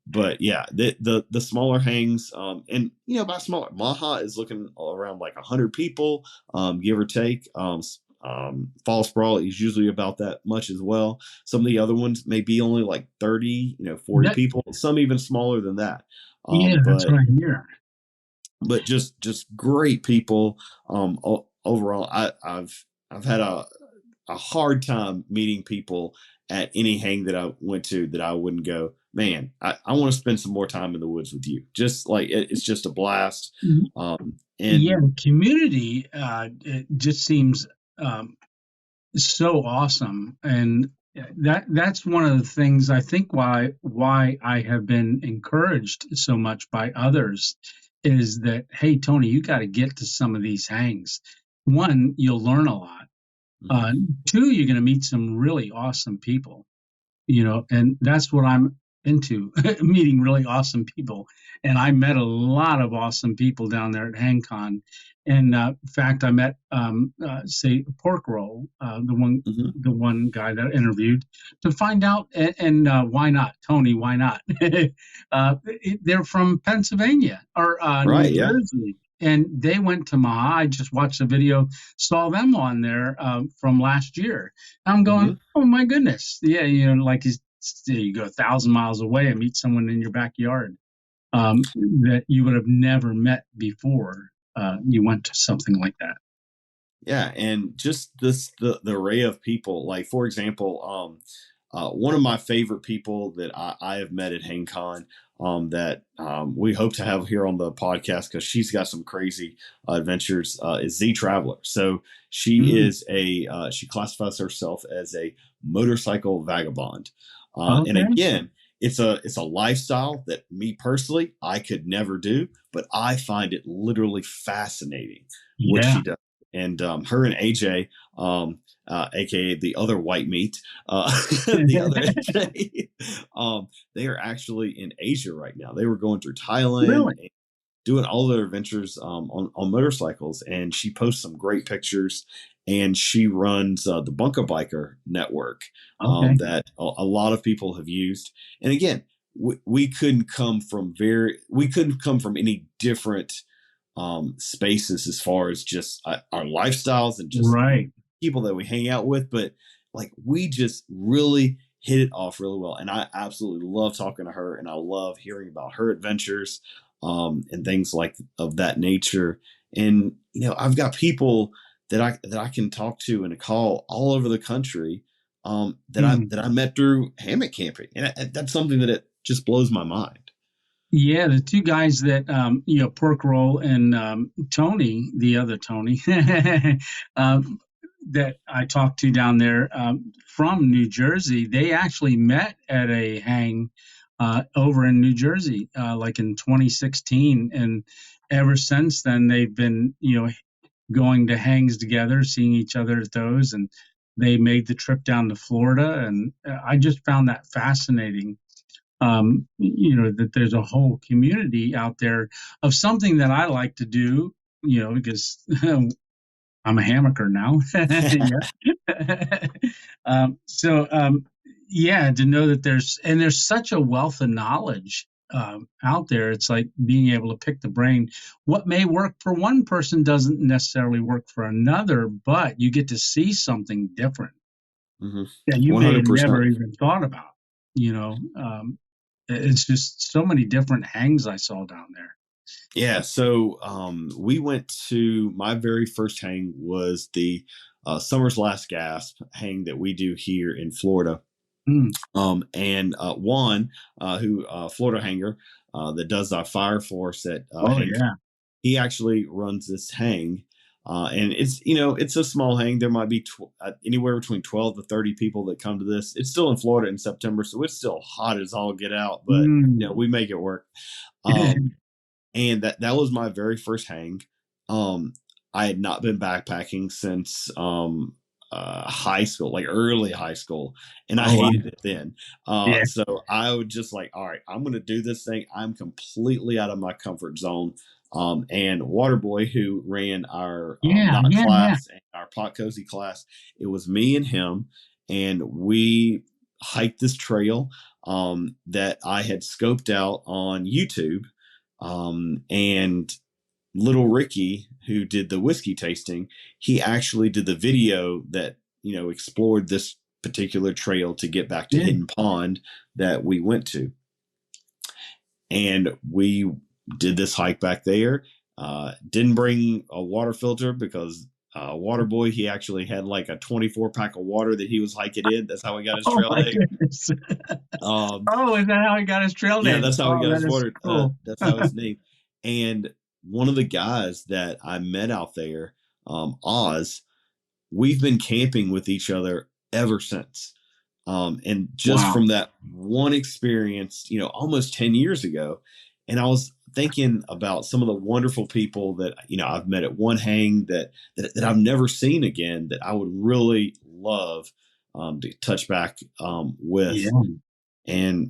Speaker 3: But yeah, the smaller hangs, and by smaller, Maha is looking around like 100 people, give or take. Fall Sprawl is usually about that much as well. Some of the other ones may be only like 30, 40
Speaker 4: That,
Speaker 3: people. Some even smaller than that.
Speaker 4: yeah, that's
Speaker 3: But
Speaker 4: what I hear.
Speaker 3: just great people. Overall, I've had a hard time meeting people at any hang that I went to that I wouldn't go, man, I want to spend some more time in the woods with you. Just like it's just a blast.
Speaker 4: Yeah,
Speaker 3: And
Speaker 4: community, it just seems um, so awesome, and that's one of the things I think why I have been encouraged so much by others is that, hey, Tony, you got to get to some of these hangs. One, you'll learn a lot.
Speaker 3: mhm,
Speaker 4: Two, you're going to meet some really awesome people, and that's what I'm into, meeting really awesome people. And I met a lot of awesome people down there at HangCon. And in fact, I met, say, Pork Roll,
Speaker 3: mhm,
Speaker 4: the one guy that I interviewed, to find out, and why not, Tony? Why not? They're from Pennsylvania or New
Speaker 3: right, yeah,
Speaker 4: Jersey. And they went to Maha. I just watched the video, saw them on there from last year. I'm
Speaker 3: hmm
Speaker 4: going, oh my goodness. Yeah, like you go 1,000 miles away and meet someone in your backyard that you would have never met before you went to something like that.
Speaker 3: yeah, and just the array of people. Like for example, one of my favorite people that I have met at HangCon, that we hope to have here on the podcast because she's got some crazy adventures, is Z Traveler. So
Speaker 4: Mm,
Speaker 3: she classifies herself as a motorcycle vagabond, and
Speaker 4: okay.
Speaker 3: again, it's a lifestyle that me personally I could never do, but I find it literally fascinating what
Speaker 4: Yeah.
Speaker 3: she does. And her and AJ, aka the other white meat, the other AJ, they are actually in Asia right now. They were going through Thailand
Speaker 4: Really?
Speaker 3: and doing all their adventures on motorcycles, and she posts some great pictures. And she runs the Bunker Biker network,
Speaker 4: Okay.
Speaker 3: that a lot of people have used. And again, we couldn't come from any different spaces as far as just our lifestyles and just
Speaker 4: Right.
Speaker 3: people that we hang out with, but like we just really hit it off really well. And I absolutely love talking to her, and I love hearing about her adventures, and things like of that nature. And I've got people that I can talk to and call all over the country, that I
Speaker 4: Mm.
Speaker 3: that I met through hammock camping, and that's something that it just blows my mind.
Speaker 4: Yeah, the two guys that Pork Roll and Tony, the other Tony, um, that I talked to down there from New Jersey, they actually met at a hang over in New Jersey, like in 2016, and ever since then they've been going to hangs together, seeing each other at those, and they made the trip down to Florida, and I just found that fascinating, that there's a whole community out there of something that I like to do, because I'm a hammocker now. Yeah. Yeah, to know that there's such a wealth of knowledge out there. It's like being able to pick the brain. What may work for one person doesn't necessarily work for another, but you get to see something different
Speaker 3: Hmm.
Speaker 4: that you may have never
Speaker 3: 100%.
Speaker 4: even thought about. You know, it's just so many different hangs I saw down there.
Speaker 3: Yeah, so we went to my very first hang was the Summer's Last Gasp hang that we do here in Florida.
Speaker 4: Mm.
Speaker 3: And Juan, who Florida hanger that does our Fire Force at
Speaker 4: Oh
Speaker 3: HangCon,
Speaker 4: yeah.
Speaker 3: he actually runs this hang. And it's a small hang. There might be anywhere between 12 to 30 people that come to this. It's still in Florida in September, so it's still hot as all get out, but
Speaker 4: Mm.
Speaker 3: we make it work. Um, and that was my very first hang. I had not been backpacking since high school, like early high school, and I
Speaker 4: Oh wow.
Speaker 3: hated it then.
Speaker 4: Yeah.
Speaker 3: So I would just like, all right, I'm going to do this thing. I'm completely out of my comfort zone. And Waterboy, who ran our
Speaker 4: Yeah.
Speaker 3: knot
Speaker 4: Yeah. Yeah.
Speaker 3: class and our pot cozy class, it was me and him, and we hiked this trail that I had scoped out on YouTube. And little Ricky, who did the whiskey tasting, he actually did the video that, explored this particular trail to get back to
Speaker 4: Yeah.
Speaker 3: Hidden Pond that we went to. And we did this hike back there. Didn't bring a water filter because Waterboy, he actually had like a 24 pack of water that he was hiking in. That's how he got his
Speaker 4: Oh
Speaker 3: trail
Speaker 4: my
Speaker 3: name.
Speaker 4: goodness.
Speaker 3: Um,
Speaker 4: Oh, is that how he got his trail
Speaker 3: yeah,
Speaker 4: name?
Speaker 3: that's how he
Speaker 4: Oh,
Speaker 3: got
Speaker 4: that
Speaker 3: his
Speaker 4: is
Speaker 3: water.
Speaker 4: cool.
Speaker 3: That's how his name. And one of the guys that I met out there, Oz, we've been camping with each other ever since. And just
Speaker 4: Wow.
Speaker 3: from that one experience, almost 10 years ago, and I was thinking about some of the wonderful people that, I've met at one hang that I've never seen again that I would really love to touch back with.
Speaker 4: Yeah.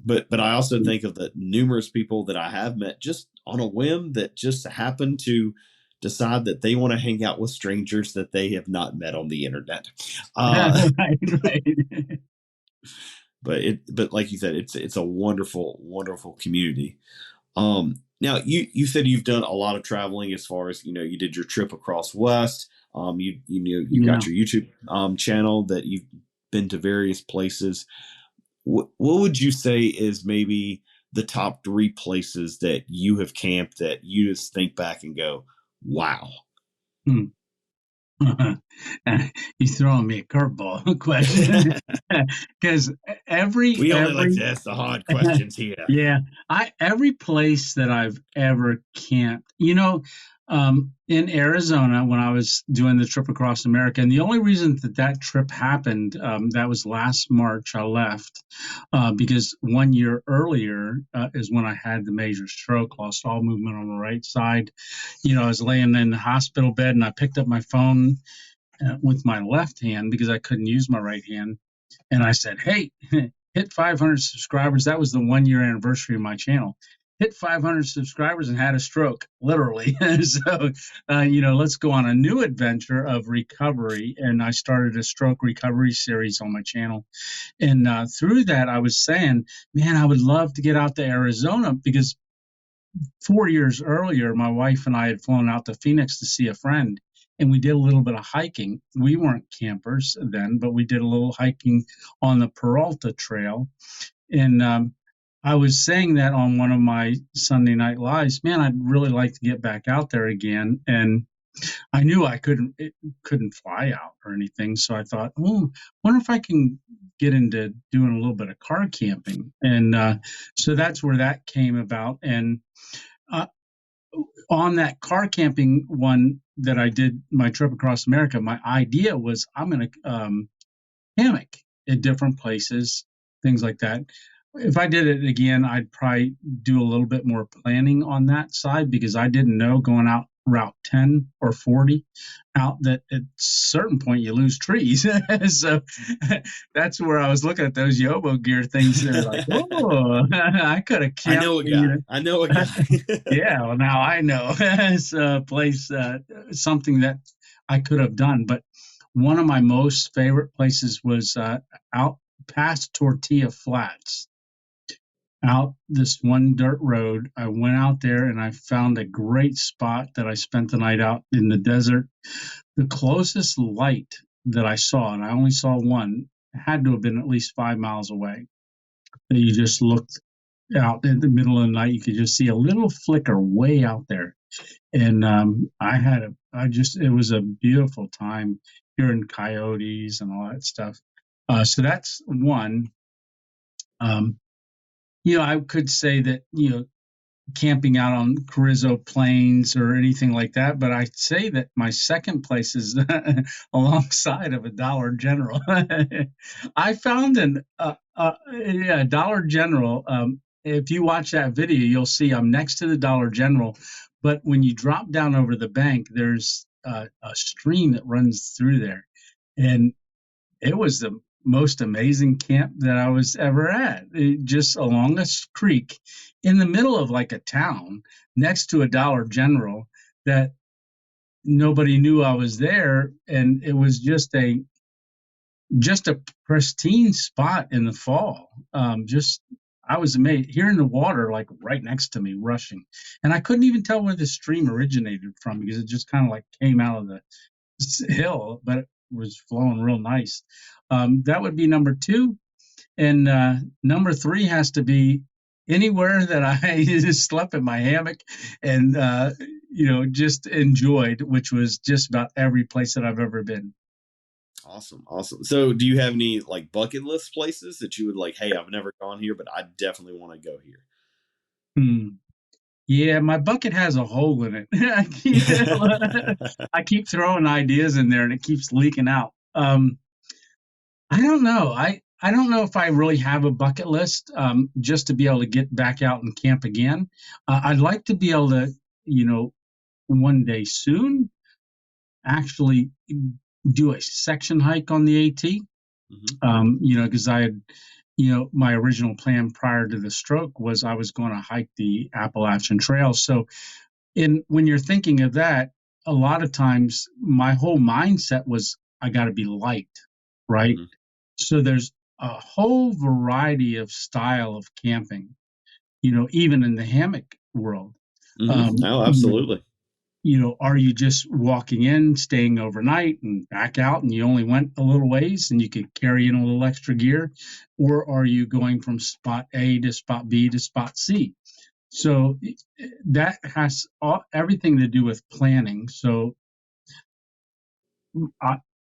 Speaker 3: But I also think of the numerous people that I have met just on a whim that just happen to decide that they want to hang out with strangers that they have not met on the internet.
Speaker 4: Right, right.
Speaker 3: But like you said, it's a wonderful, wonderful community. Now you said you've done a lot of traveling as far as, you did your trip across West. You
Speaker 4: Yeah.
Speaker 3: got your YouTube channel that you've been to various places. What would you say is maybe the top 3 places that you have camped that you just think back and go, wow?
Speaker 4: Hmm. He's throwing me a curveball question because
Speaker 3: We only like
Speaker 4: every
Speaker 3: to ask the hard questions here.
Speaker 4: yeah, every place that I've ever camped, in Arizona when I was doing the trip across America, and the only reason that trip happened, that was last March. I left because 1 year earlier is when I had the major stroke, lost all movement on the right side. I was laying in the hospital bed and I picked up my phone with my left hand because I couldn't use my right hand. And I said, hey, hit 500 subscribers. That was the 1 year anniversary of my channel. Hit 500 subscribers and had a stroke, literally. So, let's go on a new adventure of recovery. And I started a stroke recovery series on my channel. And through that, I was saying, man, I would love to get out to Arizona because 4 years earlier, my wife and I had flown out to Pheonix to see a friend, and we did a little bit of hiking. We weren't campers then, but we did a little hiking on the Peralta Trail. And I was saying that on one of my Sunday night lives, man, I'd really like to get back out there again. And I knew I couldn't fly out or anything. So I thought, oh, wonder if I can get into doing a little bit of car camping. And so that's where that came about. And uh, on that car camping one that I did my trip across America, my idea was I'm going to hammock at different places, things like that. If I did it again, I'd probably do a little bit more planning on that side because I didn't know going out Route 10 or 40 out that at a certain point you lose trees. So that's where I was looking at those Yobo gear things. They're like, oh, I could have
Speaker 3: I
Speaker 4: camped.
Speaker 3: know a guy. I know a guy.
Speaker 4: Yeah, well, now I know it's a place, something that I could have done. But one of my most favorite places was out past Tortilla Flats, out this one dirt road. I went out there and I found a great spot that I spent the night out in the desert. The closest light that I saw, and I only saw one, had to have been at least 5 miles away. You just looked out in the middle of the night. You could just see a little flicker way out there. And it was a beautiful time hearing coyotes and all that stuff. So that's one. Um, I could say that, camping out on Carrizo Plains or anything like that, but I'd say that my second place is alongside of a Dollar General. I found Dollar General. If you watch that video, you'll see I'm next to the Dollar General, but when you drop down over the bank, there's a stream that runs through there, and it was the most amazing camp that I was ever at. Just along a creek in the middle of like a town next to a Dollar General that nobody knew I was there. And it was just a pristine spot in the fall. I was amazed hearing the water like right next to me rushing. And I couldn't even tell where the stream originated from because it just kind of like came out of the hill, but it was flowing real nice. That would be number two. And number three has to be anywhere that I just slept in my hammock and, just enjoyed, which was just about every place that I've ever been.
Speaker 3: Awesome. So do you have any like bucket list places that you would like, hey, I've never gone here, but I definitely want to go here?
Speaker 4: Yeah, my bucket has a hole in it. I keep throwing ideas in there and it keeps leaking out. I don't know. I don't know if I really have a bucket list just to be able to get back out and camp again. I'd like to be able to, one day soon, actually do a section hike on the AT. Because I had, my original plan prior to the stroke was I was going to hike the Appalachian Trail. So when you're thinking of that, a lot of times my whole mindset was I got to be light, right? Mm-hmm. So there's a whole variety of style of camping, even in the hammock world.
Speaker 3: Mm-hmm. Absolutely.
Speaker 4: Are you just walking in, staying overnight and back out and you only went a little ways and you could carry in a little extra gear? Or are you going from spot A to spot B to spot C? So that has everything to do with planning. So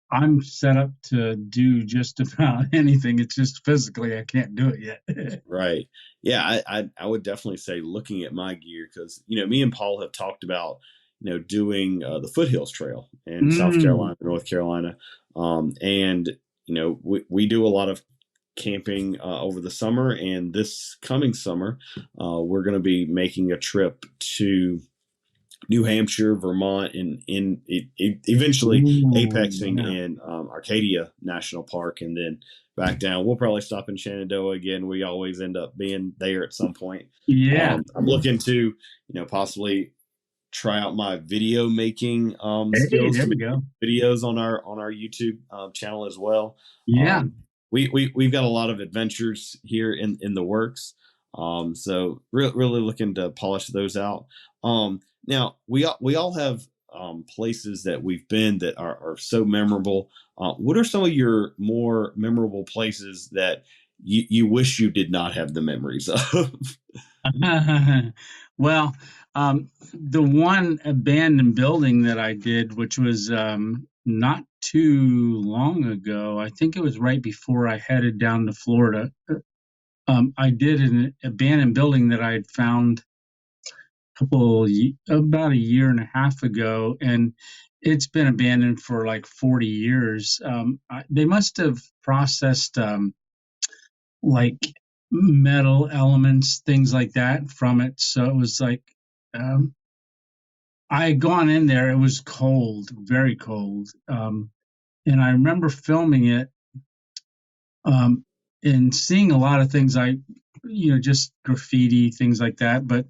Speaker 4: I'm set up to do just about anything. It's just physically I can't do it yet.
Speaker 3: Right. Yeah, I would definitely say looking at my gear because, me and Paul have talked about, doing the Foothills Trail in South Carolina, North Carolina. And, we do a lot of camping over the summer. And this coming summer, we're going to be making a trip to New Hampshire, Vermont, and eventually apexing in Arcadia National Park, and then back down. We'll probably stop in Shenandoah again. We always end up being there at some point.
Speaker 4: Yeah,
Speaker 3: I'm looking to, possibly try out my video making skills to make videos on our YouTube channel as well.
Speaker 4: Yeah,
Speaker 3: we've got a lot of adventures here in the works. So really looking to polish those out. Now we all have places that we've been that are so memorable. What are some of your more memorable places that you wish you did not have the memories of?
Speaker 4: Well, the one abandoned building that I did, which was not too long ago, I think it was right before I headed down to Florida. I did an abandoned building that I had found about a year and a half ago, and it's been abandoned for like 40 years. They must have processed like metal elements, things like that from it. So it was like I had gone in there. It was cold, very cold, and I remember filming it and seeing a lot of things. Just graffiti, things like that, but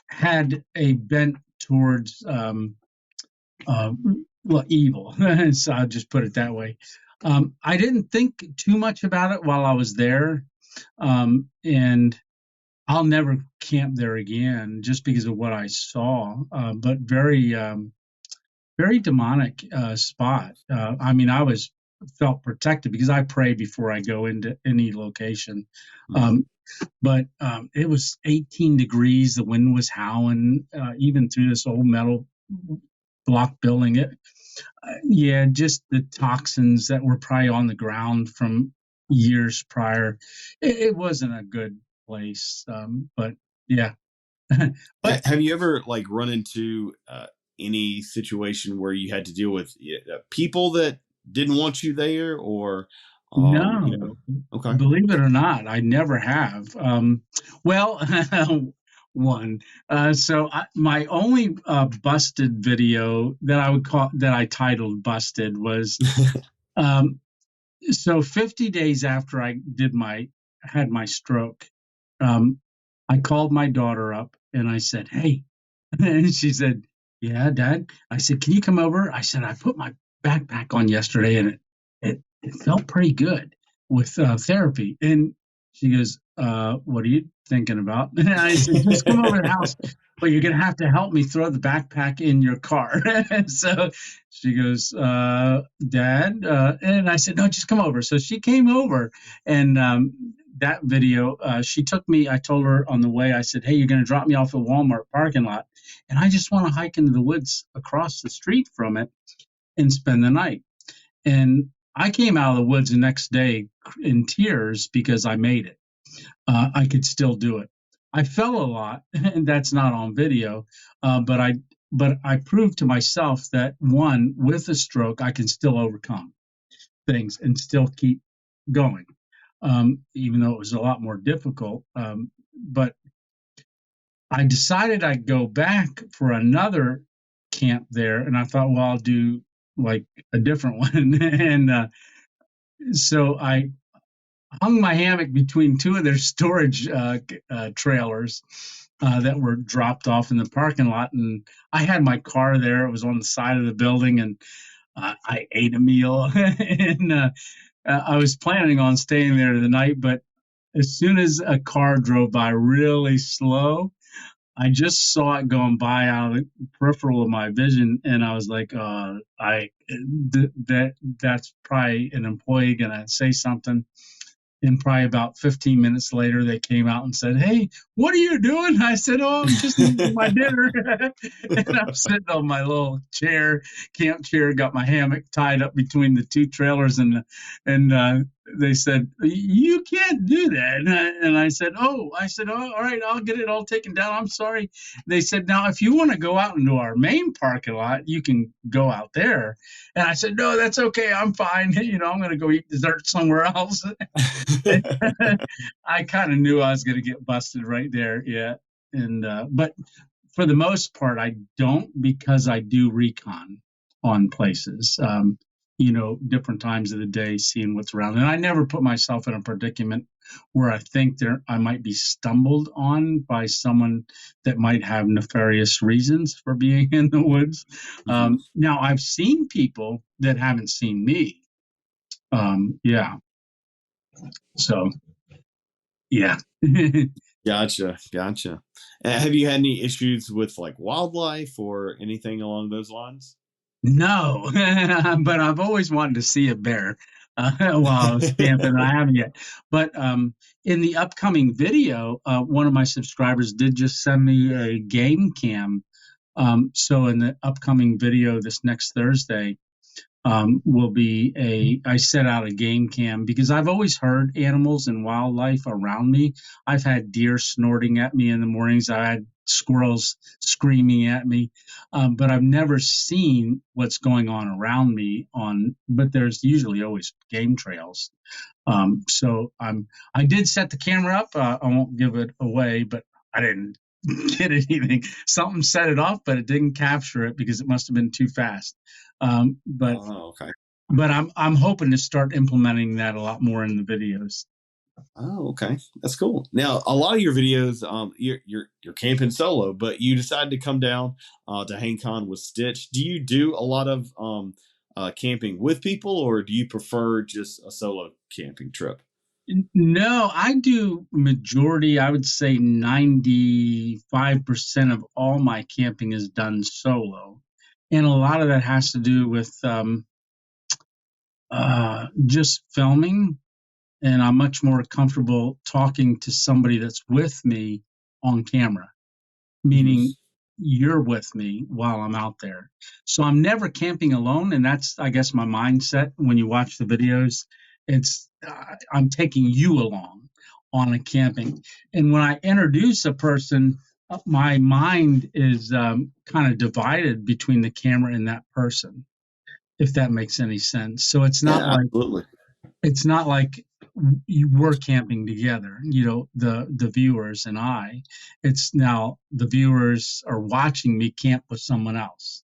Speaker 4: had a bent towards evil. So I'll just put it that way. I didn't think too much about it while I was there, and I'll never camp there again just because of what I saw. But very, very demonic spot. I felt protected because I pray before I go into any location. but it was 18 degrees. The wind was howling, even through this old metal block building. Yeah, just the toxins that were probably on the ground from years prior. It wasn't a good place, but yeah. But
Speaker 3: Have you ever like run into any situation where you had to deal with people that didn't want you there, or
Speaker 4: no,
Speaker 3: okay.
Speaker 4: believe it or not, I never have. Well, one. My only busted video that I would call that I titled "Busted" was um, so 50 days after I had my stroke. um, I called my daughter up and I said, "Hey," and she said, "Yeah, Dad." I said, "Can you come over?" I said, "I put my backpack on yesterday and it felt pretty good with therapy." And she goes, "What are you thinking about?" And I said, "Just come over to the house, but you're going to have to help me throw the backpack in your car." And so she goes, "Dad," and I said, "No, just come over." So she came over, and that video, she took me. I told her on the way, I said, "Hey, you're going to drop me off at Walmart parking lot, and I just want to hike into the woods across the street from it and spend the night." And I came out of the woods the next day in tears because I made it. I could still do it. I fell a lot, and that's not on video, but I proved to myself that one, with a stroke, I can still overcome things and still keep going, even though it was a lot more difficult. But I decided I'd go back for another camp there, and I thought, well, I'll do like a different one. And so I hung my hammock between two of their storage trailers that were dropped off in the parking lot, and I had my car there. It was on the side of the building, and I ate a meal, and I was planning on staying there the night, but as soon as a car drove by really slow, I just saw it going by out of the peripheral of my vision, and I was like, that's probably an employee gonna say something." And probably about 15 minutes later, they came out and said, "Hey, what are you doing?" I said, "Oh, I'm just eating my dinner." And I'm sitting on my little camp chair, got my hammock tied up between the two trailers, and they said, "You can't do that." And I said, "Oh," all right, I'll get it all taken down. I'm sorry." They said, "Now, if you want to go out into our main parking lot, you can go out there." And I said, "No, that's okay. I'm fine. I'm going to go eat dessert somewhere else." I kind of knew I was going to get busted right there. Yeah. And, but for the most part, I don't, because I do recon on places, different times of the day, seeing what's around. And I never put myself in a predicament where I think I might be stumbled on by someone that might have nefarious reasons for being in the woods.
Speaker 3: Mhm.
Speaker 4: Now, I've seen people that haven't seen me. Yeah. So, yeah.
Speaker 3: Gotcha. Have you had any issues with like wildlife or anything along those lines?
Speaker 4: No, but I've always wanted to see a bear while I was camping. I haven't yet. But in the upcoming video, one of my subscribers did just send me a game cam. So in the upcoming video this next Thursday, will be I set out a game cam because I've always heard animals and wildlife around me. I've had deer snorting at me in the mornings. I had squirrels screaming at me, but I've never seen what's going on around me but there's usually always game trails. I did set the camera up. I won't give it away, but I didn't get anything. Something set it off, but it didn't capture it because it must have been too fast. But
Speaker 3: Oh, okay.
Speaker 4: I'm hoping to start implementing that a lot more in the videos.
Speaker 3: Oh, okay. That's cool. Now, a lot of your videos, you're camping solo, but you decided to come down to HangCon with Stitch. Do you do a lot of camping with people, or do you prefer just a solo camping trip?
Speaker 4: No, I do majority. I would say 95% of all my camping is done solo, and a lot of that has to do with just filming. and I'm much more comfortable talking to somebody that's with me on camera, meaning you're with me while I'm out there. So I'm never camping alone, and that's, I guess, my mindset when you watch the videos. It's I'm taking you along on a camping, and when I introduce a person, my mind is kind of divided between the camera and that person, if that makes any sense. So
Speaker 3: Yeah, absolutely.
Speaker 4: it's not like you were camping together, the viewers and I. It's now the viewers are watching me camp with someone else,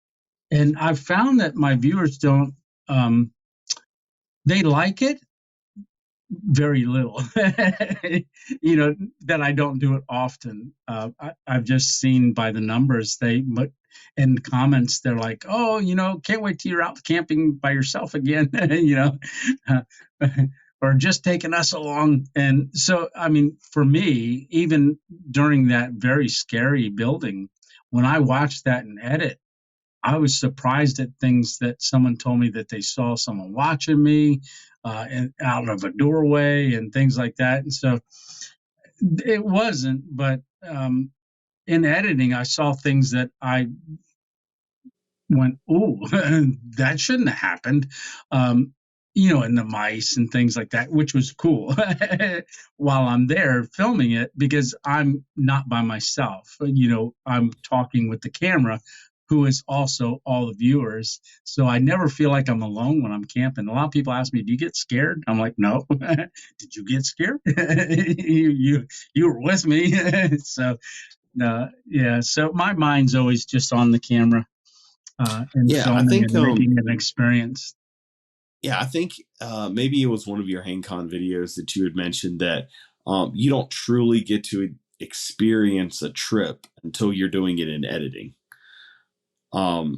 Speaker 4: and I've found that my viewers don't. They like it very little. That I don't do it often. I've just seen by the numbers in comments they're like, oh, can't wait till you're out camping by yourself again. uh, or just taking us along. And so, I mean, for me, even during that very scary building, when I watched that and edit, I was surprised at things that someone told me that they saw someone watching me out of a doorway and things like that. And so it wasn't, but in editing, I saw things that I went, "Ooh, that shouldn't have happened." And the mice and things like that, which was cool while I'm there filming it, because I'm not by myself. I'm talking with the camera, who is also all the viewers. So I never feel like I'm alone when I'm camping. A lot of people ask me, "Do you get scared?" I'm like, "No." Did you get scared? you were with me. So yeah. So my mind's always just on the camera and
Speaker 3: Yeah, I
Speaker 4: filming
Speaker 3: think
Speaker 4: and making an experience.
Speaker 3: yeah, I think maybe it was one of your HangCon videos that you had mentioned that you don't truly get to experience a trip until you're doing it in editing.
Speaker 4: Oh,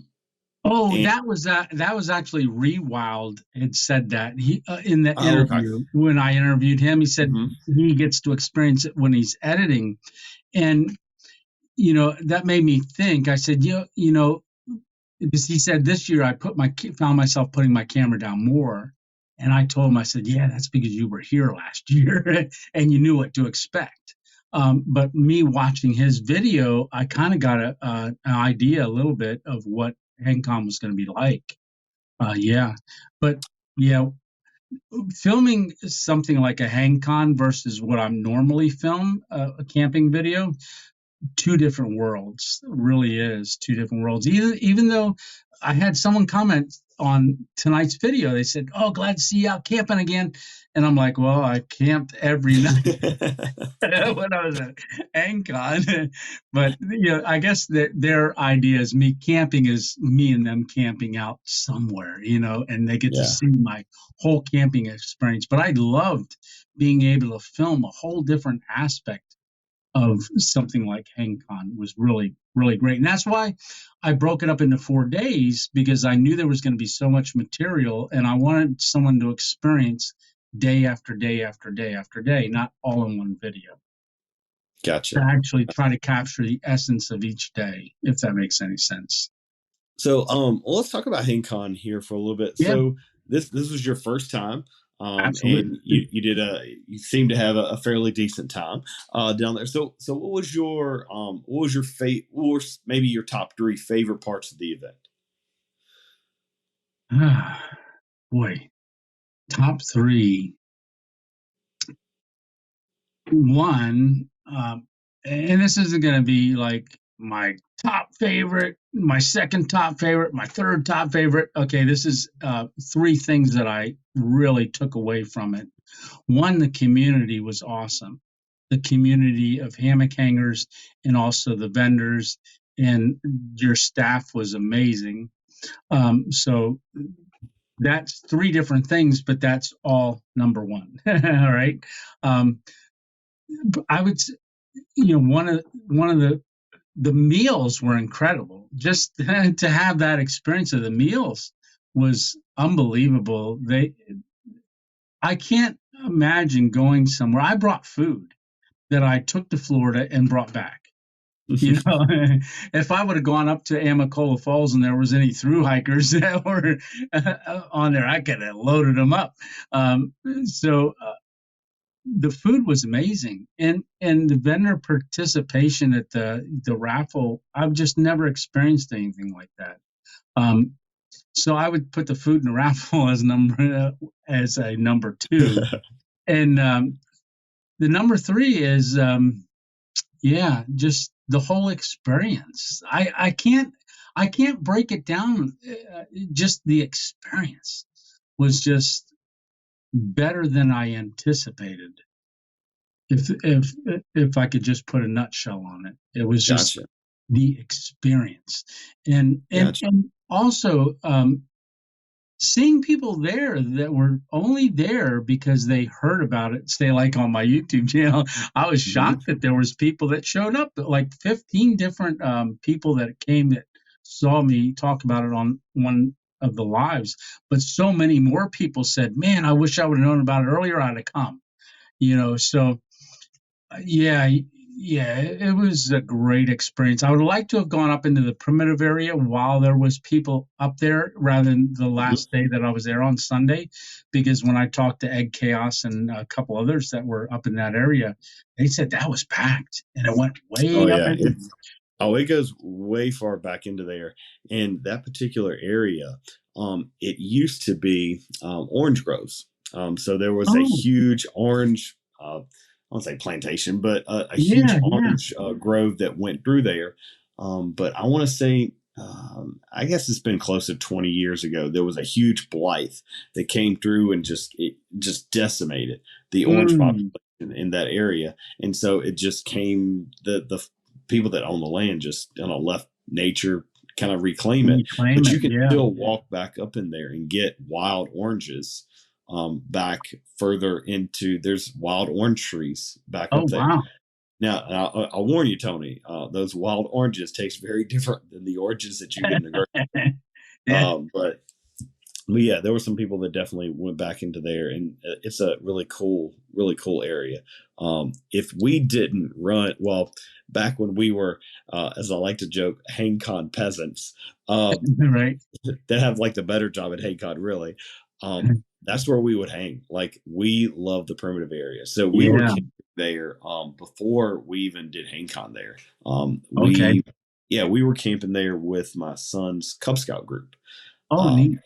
Speaker 3: And
Speaker 4: that was actually Rewild had said that he in the
Speaker 3: oh, okay.
Speaker 4: interview when I interviewed him. He said he gets to experience it when he's editing, and that made me think. I said, because he said this year I found myself putting my camera down more, and I told him, I said, yeah, that's because you were here last year and you knew what to expect. But me watching his video, I kind of got an idea a little bit of what HangCon was going to be like. Yeah, but yeah, filming something like a HangCon versus what I'm normally film a camping video, two different worlds. Really is two different worlds. Even though I had someone comment on tonight's video, they said, "Oh, glad to see you out camping again," and I'm like, "Well, I camped every night when I was at HangCon." But I guess their idea is me camping is me and them camping out somewhere, and they get to see my whole camping experience. But I loved being able to film a whole different aspect of something like HangCon. Was really, really great. And that's why I broke it up into 4 days, because I knew there was going to be so much material and I wanted someone to experience day after day after day after day, not all in one video.
Speaker 3: Gotcha.
Speaker 4: To actually try to capture the essence of each day, if that makes any sense.
Speaker 3: So, well, let's talk about HangCon here for a little bit.
Speaker 4: Yeah.
Speaker 3: So this was your first time.
Speaker 4: Absolutely.
Speaker 3: And you seem to have a fairly decent time down there. So what was your maybe your top 3 favorite parts of the event?
Speaker 4: Boy, top 3. One, and this isn't going to be like my top favorite, my second top favorite, my third top favorite. Okay, this is 3 things that I really took away from it. One, the community was awesome. The community of hammock hangers and also the vendors, and your staff was amazing. So that's 3 different things, but that's all number 1. All right. I would, one of the meals were incredible. Just to have that experience of the meals was unbelievable. I can't imagine going somewhere. I brought food that I took to Florida and brought back. If I would have gone up to Amacola Falls and there was any thru hikers that were on there, I could have loaded them up. the food was amazing, and the vendor participation at the raffle. I've just never experienced anything like that. Um, so I would put the food in the raffle as a number two, and the number three is just the whole experience. I can't break it down. Just the experience was just better than I anticipated. If I could just put a nutshell on it, it was just
Speaker 3: Gotcha.
Speaker 4: the experience, and
Speaker 3: Gotcha.
Speaker 4: also seeing people there that were only there because they heard about it, say like on my YouTube channel. I was shocked that there was people that showed up, like 15 different people that came that saw me talk about it on one of the lives, but so many more people said, man, I wish I would have known about it earlier, I'd have come, so yeah, it was a great experience. I would like to have gone up into the primitive area while there was people up there rather than the last day that I was there on Sunday, because when I talked to Egg Chaos and a couple others that were up in that area, they said that was packed and it went
Speaker 3: Oh
Speaker 4: way up
Speaker 3: yeah,
Speaker 4: into.
Speaker 3: it goes way far back into there. And that particular area, it used to be orange groves. So there was a
Speaker 4: Oh,
Speaker 3: huge orange, I won't say plantation, but a huge
Speaker 4: yeah, yeah.
Speaker 3: orange grove that went through there. But I want to say, I guess it's been close to 20 years ago. There was a huge blight that came through and just decimated the orange population
Speaker 4: Mm,
Speaker 3: in that area. And so it just came the people that own the land just left nature kind of reclaim it.
Speaker 4: reclaim
Speaker 3: But
Speaker 4: it.
Speaker 3: you can
Speaker 4: Yeah.
Speaker 3: still walk back up in there and get wild oranges back further into. There's wild orange trees back
Speaker 4: Oh,
Speaker 3: up there.
Speaker 4: wow.
Speaker 3: Now, I'll warn you, Tony, those wild oranges taste very different than the oranges that you get in the grocery.
Speaker 4: Yeah.
Speaker 3: But yeah, there were some people that definitely went back into there, and it's a really cool area. If we didn't run, well, back when we were, as I like to joke, HangCon peasants,
Speaker 4: Right.
Speaker 3: that have like the better job at HangCon, really. That's where we would hang. Like, we love the primitive area, so we were
Speaker 4: Yeah.
Speaker 3: camping there before we even did HangCon there.
Speaker 4: Okay.
Speaker 3: We were camping there with my son's Cub Scout group.
Speaker 4: Oh,
Speaker 3: Um,
Speaker 4: neat.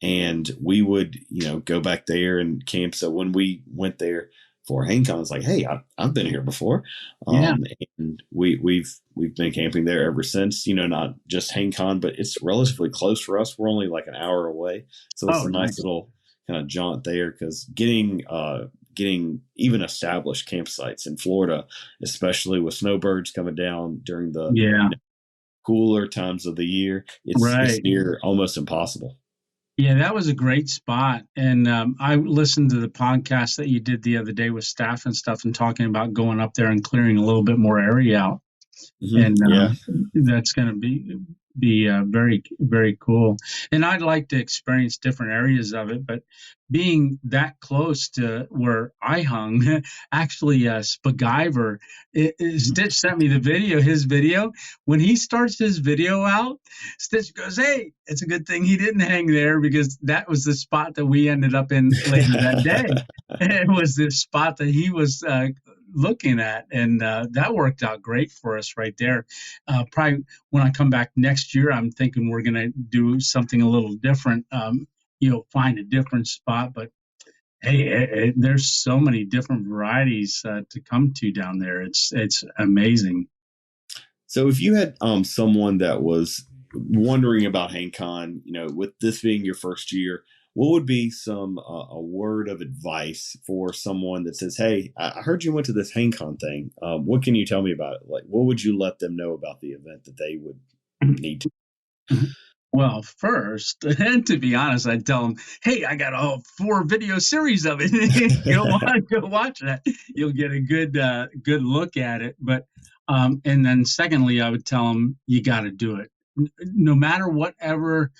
Speaker 3: and we would, go back there and camp. So when we went there for HangCon, it's like, hey, I've been here before,
Speaker 4: Yeah.
Speaker 3: and we've been camping there ever since. Not just HangCon, but it's relatively close for us. We're only like an hour away, so it's
Speaker 4: Oh,
Speaker 3: a nice
Speaker 4: nice.
Speaker 3: little kind of jaunt there. Because getting even established campsites in Florida, especially with snowbirds coming down during the
Speaker 4: Yeah.
Speaker 3: cooler times of the year, it's
Speaker 4: Right.
Speaker 3: near almost impossible.
Speaker 4: Yeah, that was a great spot. And I listened to the podcast that you did the other day with staff and stuff and talking about going up there and clearing a little bit more area out. And
Speaker 3: Yeah.
Speaker 4: that's going to be very, very cool. And I'd like to experience different areas of it, but being that close to where I hung, actually, Spaguyver, Stitch sent me his video. When he starts his video out, Stitch goes, "Hey, it's a good thing he didn't hang there, because that was the spot that we ended up in later that day." It was the spot that he was looking at, and that worked out great for us right there. Probably when I come back next year, I'm thinking we're going to do something a little different. Find a different spot, but hey, there's so many different varieties to come to down there. It's amazing.
Speaker 3: So if you had someone that was wondering about HangCon, with this being your first year, what would be some a word of advice for someone that says, "Hey, I heard you went to this HangCon thing. What can you tell me about it? Like, what would you let them know about the event that they would need to?"
Speaker 4: Well, first, and to be honest, I'd tell them, "Hey, I got a 4 video series of it. You'll want to go watch that. You'll get a good look at it." But and then secondly, I would tell them, you got to do it, no matter whatever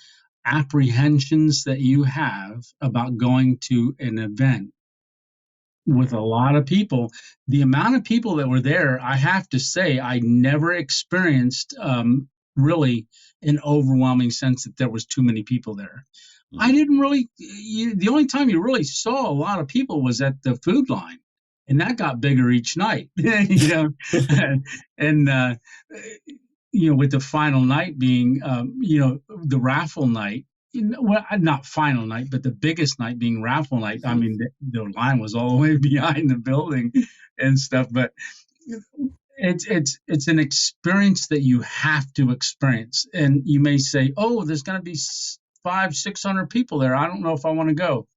Speaker 4: apprehensions that you have about going to an event with a lot of people. The amount of people that were there, I have to say, I never experienced really an overwhelming sense that there was too many people there. I didn't really. The only time you really saw a lot of people was at the food line. and that got bigger each night. And with the final night being the raffle night. Well, not final night, but the biggest night being raffle night. I mean, the line was all the way behind the building and stuff. But it's an experience that you have to experience. And you may say, "Oh, there's going to be 500-600 people there. I don't know if I want to go."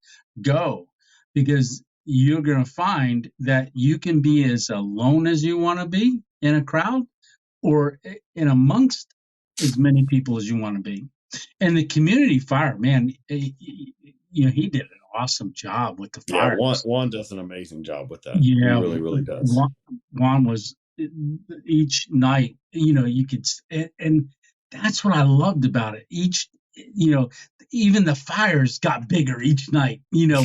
Speaker 4: Go, because you're going to find that you can be as alone as you want to be in a crowd, or in amongst as many people as you want to be. And the community fire, man, he did an awesome job with the fire.
Speaker 3: Yeah, Juan does an amazing job with that.
Speaker 4: Yeah,
Speaker 3: he really, really does.
Speaker 4: Juan was each night, you could, and that's what I loved about it. Even the fires got bigger each night,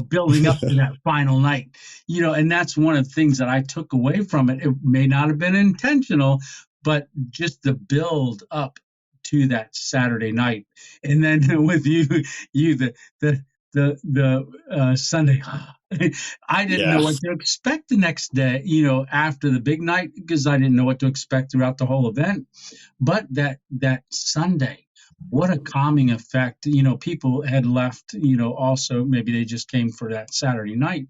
Speaker 4: building up to that final night, and that's one of the things that I took away from it. It may not have been intentional, but just the build up to that Saturday night. And then with the Sunday, I didn't know what to expect the next day, after the big night, because I didn't know what to expect throughout the whole event. But that Sunday, what a calming effect. People had left, also maybe they just came for that Saturday night.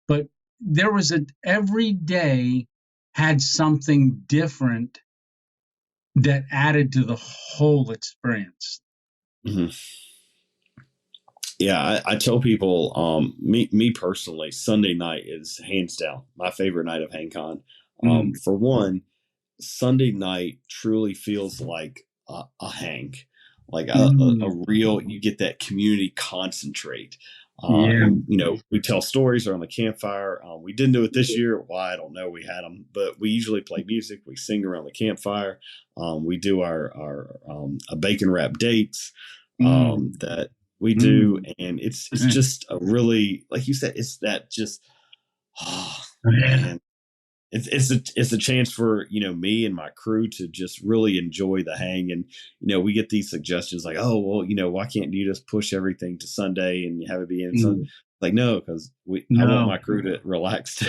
Speaker 4: But there was every day had something different that added to the whole experience.
Speaker 3: Mm-hmm. Yeah, I tell people, me personally, Sunday night is hands down my favorite night of HangCon. For one, Sunday night truly feels like a hang, like a real, you get that community concentrate. And, we tell stories around the campfire. We didn't do it this year. Why? I don't know. We had them, but we usually play music. We sing around the campfire. We do our bacon wrap dates that we do. And it's just a really, like you said, it's that just, man. It's a chance for, me and my crew to just really enjoy the hang. And, we get these suggestions like, oh, well, why can't you just push everything to Sunday and have it be in Sunday? Like, no, because I want my crew to relax.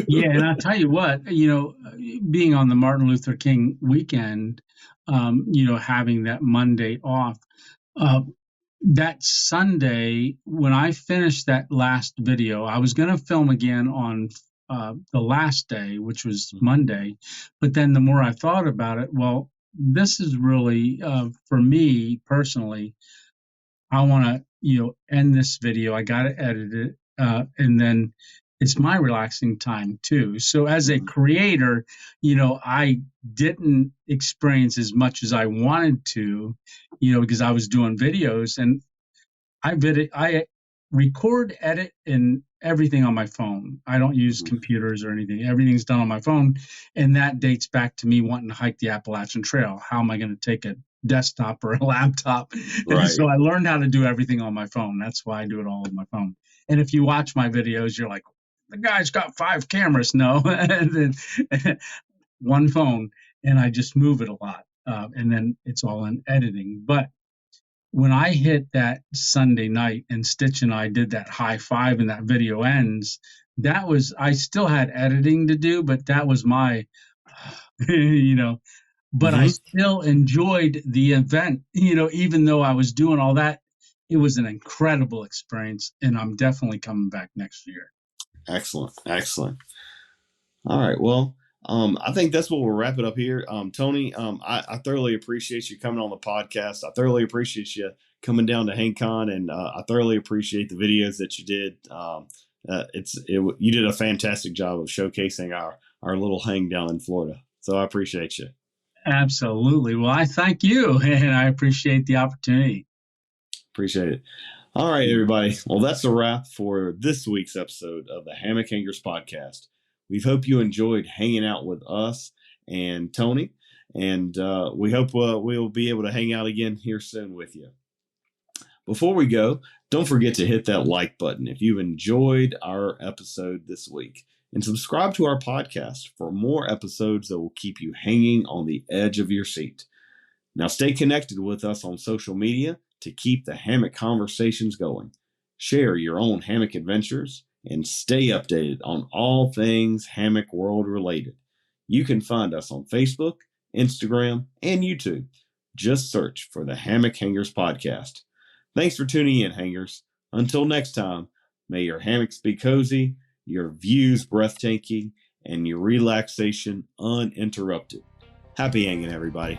Speaker 4: Yeah. And I'll tell you what, being on the Martin Luther King weekend, having that Monday off, that Sunday, when I finished that last video, I was going to film again on the last day, which was Monday. But then the more I thought about it, well, this is really, for me personally, I want to, end this video. I got to edit it. And then it's my relaxing time too. So as a creator, I didn't experience as much as I wanted to, because I was doing videos, and I record, edit, and everything on my phone. I don't use computers or anything. Everything's done on my phone. And that dates back to me wanting to hike the Appalachian Trail. How am I going to take a desktop or a laptop? Right. And so I learned how to do everything on my phone. That's why I do it all on my phone. And if you watch my videos, you're like, the guy's got 5 cameras. No, and then one phone, and I just move it a lot. And then it's all in editing. But when I hit that Sunday night and Stitch and I did that high five and that video ends, I still had editing to do, but that was my, but I still enjoyed the event, even though I was doing all that. It was an incredible experience, and I'm definitely coming back next year.
Speaker 3: Excellent. All right. Well, I think that's what we'll wrap it up here. Tony, I thoroughly appreciate you coming on the podcast. I thoroughly appreciate you coming down to HangCon, and I thoroughly appreciate the videos that you did. You did a fantastic job of showcasing our little hang down in Florida. So I appreciate you.
Speaker 4: Absolutely. Well, I thank you, and I appreciate the opportunity.
Speaker 3: Appreciate it. All right, everybody. Well, that's a wrap for this week's episode of the Hammock Hangers podcast. We hope you enjoyed hanging out with us and Tony, and we hope we'll be able to hang out again here soon with you. Before we go, don't forget to hit that like button if you've enjoyed our episode this week, and subscribe to our podcast for more episodes that will keep you hanging on the edge of your seat. Now, stay connected with us on social media to keep the hammock conversations going. Share your own hammock adventures and stay updated on all things hammock world related. You can find us on Facebook, Instagram, and YouTube. Just search for the Hammock Hangers Podcast. Thanks for tuning in, Hangers. Until next time, may your hammocks be cozy, your views breathtaking, and your relaxation uninterrupted. Happy hanging, everybody.